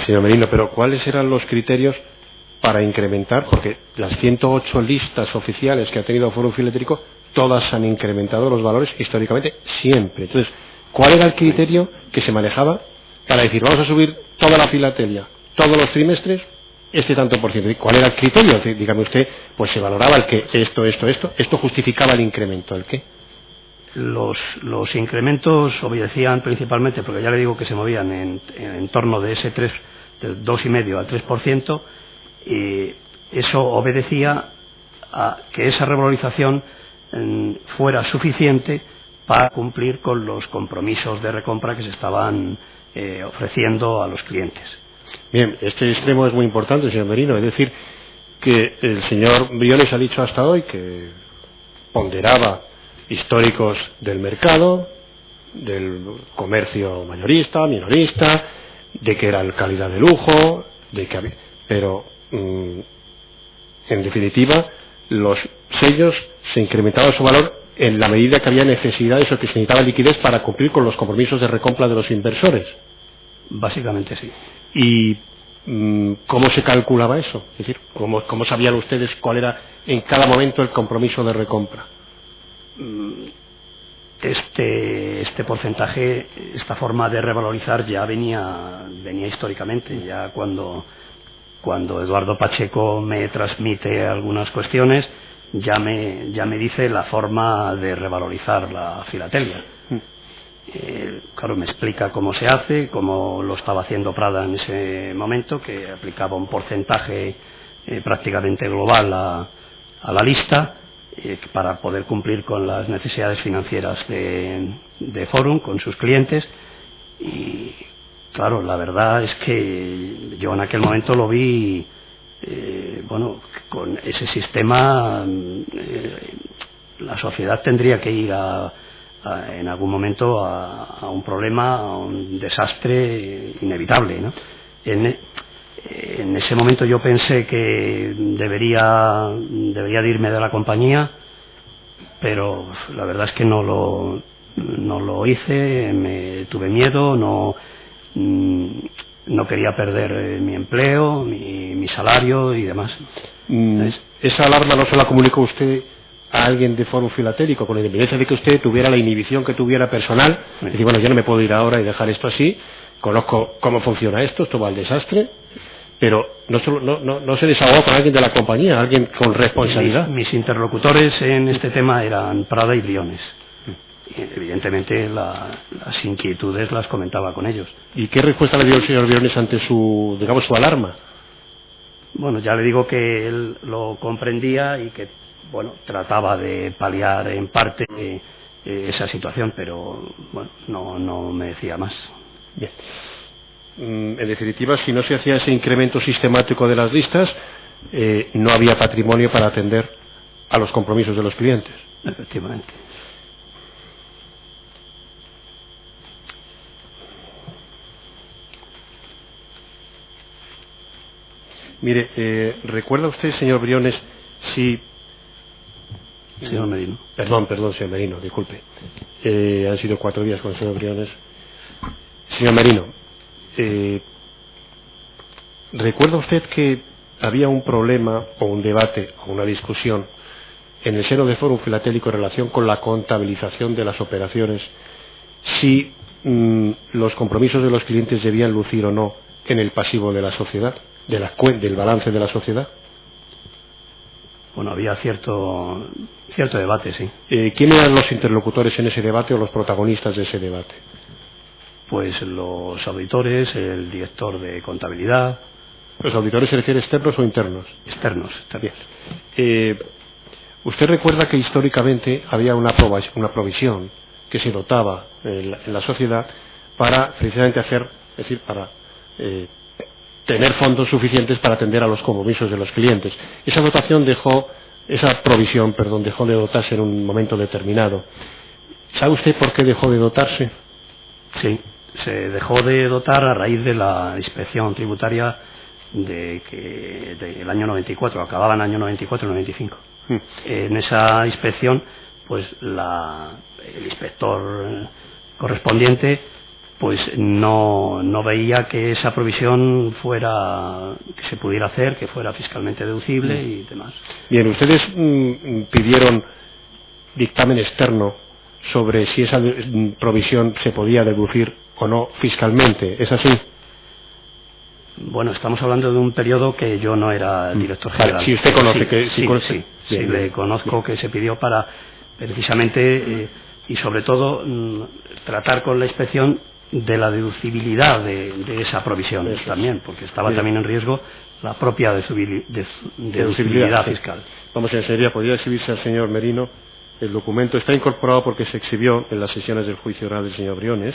Señor Merino, pero ¿cuáles eran los criterios para incrementar? Porque las 108 listas oficiales que ha tenido Fórum Filatélico, todas han incrementado los valores históricamente, siempre. Entonces, ¿cuál era el criterio que se manejaba para decir, vamos a subir toda la filatelia, todos los trimestres, tanto por ciento? ¿Cuál era el criterio? Dígame usted, pues se valoraba el que esto justificaba el incremento, ¿el qué? Los incrementos obedecían principalmente, porque ya le digo que se movían en torno de ese del 2,5 al 3%, y eso obedecía a que esa revalorización fuera suficiente para cumplir con los compromisos de recompra que se estaban ofreciendo a los clientes. Bien, este extremo es muy importante, señor Merino, es decir, que el señor Briones ha dicho hasta hoy que ponderaba históricos del mercado, del comercio mayorista, minorista, de que era calidad de lujo, pero en definitiva los sellos se incrementaban su valor en la medida que había necesidades o que se necesitaba liquidez para cumplir con los compromisos de recompra de los inversores. Básicamente sí. ¿Y cómo se calculaba eso? Es decir, ¿cómo sabían ustedes cuál era en cada momento el compromiso de recompra? Este porcentaje, esta forma de revalorizar ya venía históricamente. Ya cuando Eduardo Pacheco me transmite algunas cuestiones, ya me dice la forma de revalorizar la filatelia. Claro, me explica cómo se hace, cómo lo estaba haciendo Prada en ese momento, que aplicaba un porcentaje prácticamente global a la lista, para poder cumplir con las necesidades financieras de Fórum, con sus clientes. Y claro, la verdad es que yo en aquel momento lo vi, con ese sistema la sociedad tendría que ir en algún momento a un problema, a un desastre inevitable, ¿no? En ese momento yo pensé que debería de irme de la compañía, pero la verdad es que no lo hice, tuve miedo, no quería perder mi empleo, mi salario y demás. Esa alarma no se la comunicó usted a alguien de Fórum Filatélico, con independencia de que usted tuviera la inhibición que tuviera personal, sí. Decir, bueno, yo no me puedo ir ahora y dejar esto así, conozco cómo funciona esto va al desastre, pero no se desahogó con alguien de la compañía, alguien con responsabilidad. Mis interlocutores en este tema eran Prada y Briones. Y evidentemente las inquietudes las comentaba con ellos. ¿Y qué respuesta le dio el señor Briones ante su alarma? Bueno, ya le digo que él lo comprendía y que trataba de paliar en parte esa situación, pero no me decía más. Bien. En definitiva, si no se hacía ese incremento sistemático de las listas, no había patrimonio para atender a los compromisos de los clientes. Efectivamente. Mire, ¿recuerda usted, señor Briones, si... Señor Merino. Perdón, señor Merino, disculpe. Han sido 4 días con el señor Briones. Señor Merino, ¿recuerda usted que había un problema o un debate o una discusión en el seno de Fórum Filatélico en relación con la contabilización de las operaciones, si los compromisos de los clientes debían lucir o no en el pasivo de la sociedad, del balance de la sociedad? Bueno, había cierto debate, sí. ¿Quién eran los interlocutores en ese debate o los protagonistas de ese debate? Pues los auditores, el director de contabilidad. ¿Los auditores se refiere externos o internos? Externos. Bien. ¿Usted recuerda que históricamente había una provisión que se dotaba en la sociedad para precisamente para tener fondos suficientes para atender a los compromisos de los clientes? Esa provisión dejó de dotarse en un momento determinado. ¿Sabe usted por qué dejó de dotarse? Sí, se dejó de dotar a raíz de la inspección tributaria del año 94, acababa en el año 94-95. En esa inspección, pues el inspector correspondiente pues no veía que esa provisión que se pudiera hacer, que fuera fiscalmente deducible y demás. Bien, ustedes pidieron dictamen externo sobre si esa provisión se podía deducir o no fiscalmente, ¿es así? Bueno, estamos hablando de un periodo que yo no era director general. Si usted conoce sí, le conozco que se pidió para precisamente y sobre todo tratar con la inspección de la deducibilidad de esa provisión también, porque estaba también en riesgo la propia deducibilidad fiscal. Vamos, señoría, podría exhibirse al señor Merino. El documento está incorporado porque se exhibió en las sesiones del juicio oral del señor Briones,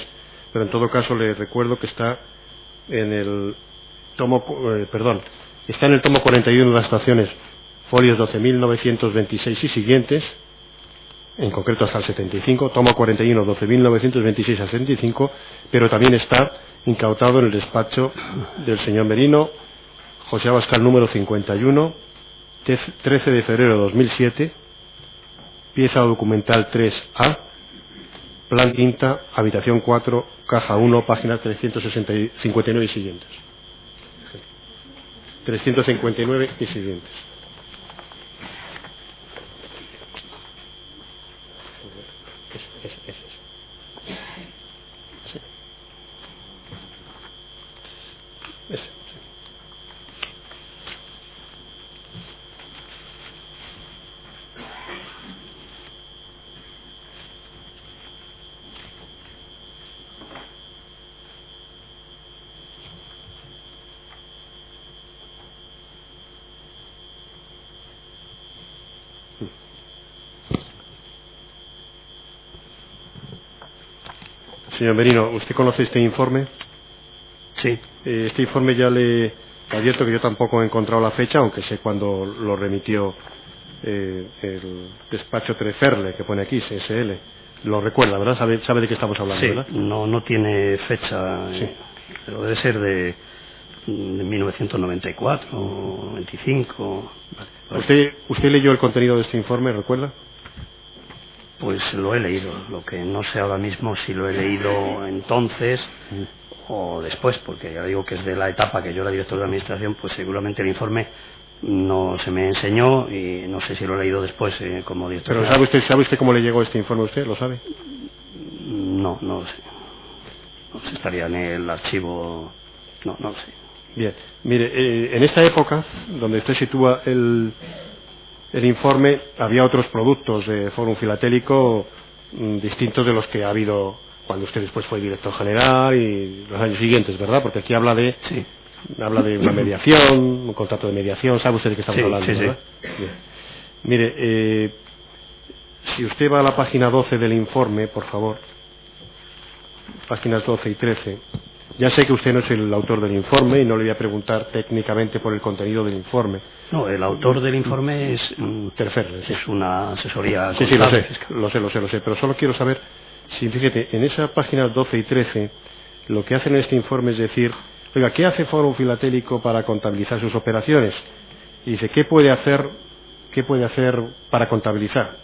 pero en todo caso le recuerdo que está en el tomo 41 de las estaciones, folios 12.926 y siguientes, en concreto hasta el 75, tomo 41, 12.926 al 75, pero también está incautado en el despacho del señor Merino, José Abascal número 51, 13 de febrero de 2007, pieza documental 3A, plan quinta, habitación 4, caja 1, páginas 359 y siguientes. 359 y siguientes. Señor Merino, ¿usted conoce este informe? Sí. Este informe ya le advierto que yo tampoco he encontrado la fecha, aunque sé cuándo lo remitió el despacho Treferle, que pone aquí, CSL. Lo recuerda, ¿verdad? Sabe de qué estamos hablando, sí, ¿verdad? No tiene fecha, sí. Pero debe ser de 1994 o 95. ¿Usted leyó el contenido de este informe, recuerda? Pues lo he leído. Lo que no sé ahora mismo si lo he leído entonces o después, porque ya digo que es de la etapa que yo era director de administración, pues seguramente el informe no se me enseñó y no sé si lo he leído después como director. Pero ¿sabe usted cómo le llegó este informe a usted? ¿Lo sabe? No lo sé. No sé, estaría en el archivo. No lo sé. Bien, mire, en esta época, donde usted sitúa el informe, había otros productos de Fórum Filatélico distintos de los que ha habido cuando usted después fue director general y los años siguientes, ¿verdad? Porque aquí habla de una mediación, un contrato de mediación, ¿sabe usted de qué estamos hablando? Sí. ¿Verdad? Bien. Mire, si usted va a la página 12 del informe, por favor, páginas 12 y 13, ya sé que usted no es el autor del informe y no le voy a preguntar técnicamente por el contenido del informe. No, el autor del informe es una asesoría. Sí, lo sé, pero solo quiero saber si, fíjate, en esa página 12 y 13, lo que hacen en este informe es decir, oiga, ¿qué hace Fórum Filatélico para contabilizar sus operaciones? Y dice, ¿qué puede hacer para contabilizar?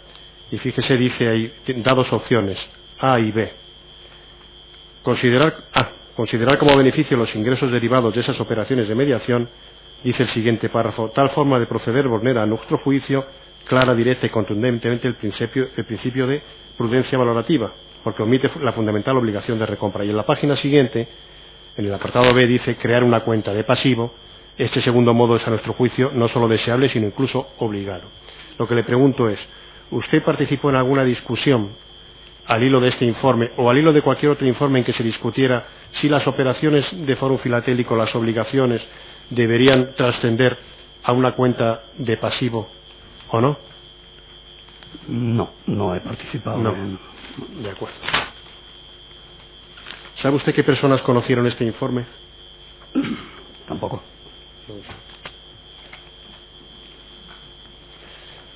Y fíjese, dice ahí, da dos opciones, A y B. Considerar como beneficio los ingresos derivados de esas operaciones de mediación, dice el siguiente párrafo, tal forma de proceder vulnera a nuestro juicio clara, directa y contundentemente el principio de prudencia valorativa, porque omite la fundamental obligación de recompra. Y en la página siguiente, en el apartado B, dice crear una cuenta de pasivo. Este segundo modo es a nuestro juicio no solo deseable, sino incluso obligado. Lo que le pregunto es, ¿usted participó en alguna discusión al hilo de este informe o al hilo de cualquier otro informe en que se discutiera si las operaciones de Fórum Filatélico, las obligaciones, deberían trascender a una cuenta de pasivo o no? No he participado. No. De acuerdo. ¿Sabe usted qué personas conocieron este informe? Tampoco.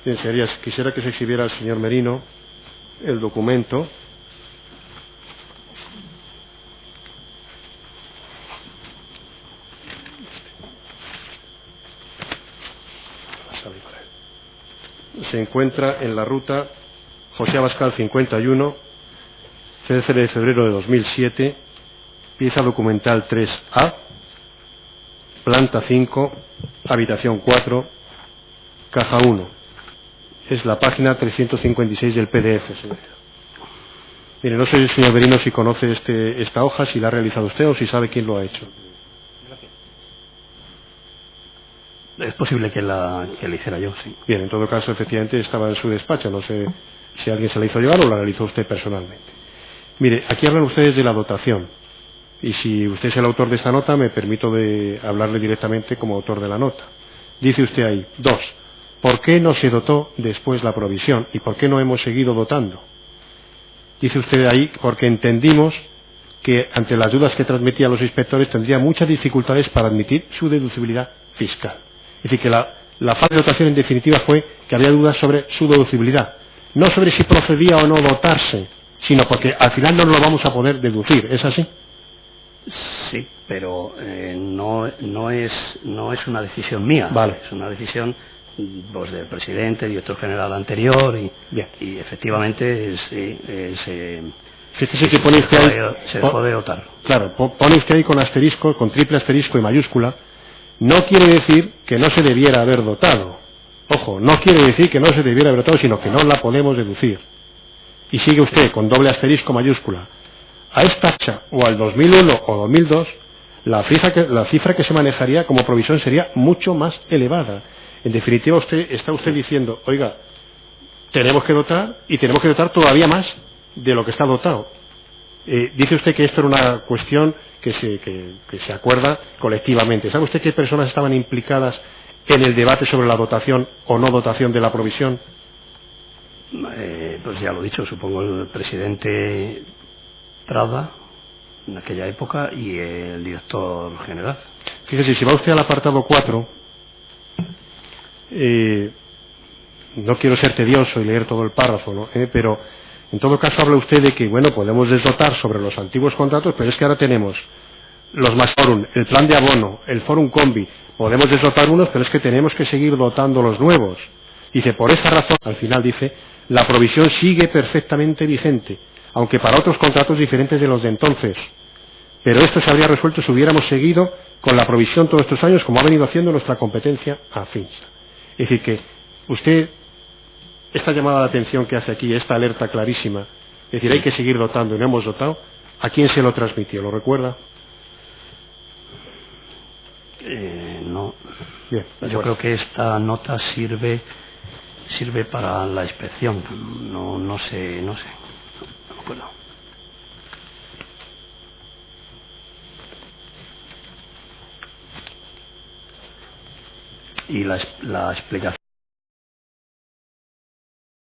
Bien, quisiera que se exhibiera al señor Merino el documento. Se encuentra en la ruta José Abascal 51, 13 de febrero de 2007, pieza documental 3A, planta 5, habitación 4, caja 1. Es la página 356 del PDF, señor. Mire, no sé, señor Merino, si conoce esta hoja, si la ha realizado usted o si sabe quién lo ha hecho. Es posible que la hiciera yo, sí. Bien, en todo caso, efectivamente, estaba en su despacho. No sé si alguien se la hizo llevar o la realizó usted personalmente. Mire, aquí hablan ustedes de la dotación. Y si usted es el autor de esta nota, me permito de hablarle directamente como autor de la nota. Dice usted ahí, 2. ¿Por qué no se dotó después la provisión? ¿Y por qué no hemos seguido dotando? Dice usted ahí, porque entendimos que ante las dudas que transmitía a los inspectores tendría muchas dificultades para admitir su deducibilidad fiscal. Es decir, que la falta de dotación en definitiva fue que había dudas sobre su deducibilidad. No sobre si procedía o no dotarse, sino porque al final no lo vamos a poder deducir. ¿Es así? Sí, pero no es una decisión mía. Vale. Es una decisión pues del presidente, director general anterior y efectivamente se dejó de dotar. Claro, pone usted ahí con asterisco, con triple asterisco y mayúscula. No quiere decir que no se debiera haber dotado. Ojo, no quiere decir que no se debiera haber dotado, sino que no la podemos deducir. Y sigue usted con doble asterisco mayúscula. A esta fecha, o al 2001 o 2002, la cifra que se manejaría como provisión sería mucho más elevada. En definitiva, está usted diciendo, oiga, tenemos que dotar y tenemos que dotar todavía más de lo que está dotado. Dice usted que esto era una cuestión que se acuerda colectivamente. ¿Sabe usted qué personas estaban implicadas en el debate sobre la dotación o no dotación de la provisión? Pues ya lo he dicho, supongo el presidente Prada en aquella época y el director general. Fíjese, si va usted al apartado 4, no quiero ser tedioso y leer todo el párrafo, ¿no? Pero en todo caso habla usted de que, bueno, podemos desdotar sobre los antiguos contratos, pero es que ahora tenemos los más forum, el plan de abono, el forum combi, podemos desdotar unos, pero es que tenemos que seguir dotando los nuevos. Dice, por esa razón, al final dice, la provisión sigue perfectamente vigente, aunque para otros contratos diferentes de los de entonces. pero esto se habría resuelto si hubiéramos seguido con la provisión todos estos años, como ha venido haciendo nuestra competencia AFINSA. Es decir, que usted, esta llamada de atención que hace aquí, esta alerta clarísima, es decir, hay que seguir dotando y no hemos dotado, ¿a quién se lo transmitió? ¿Lo recuerda? No. Bien, yo creo que esta nota sirve para la inspección. No sé. No me acuerdo. Y la explicación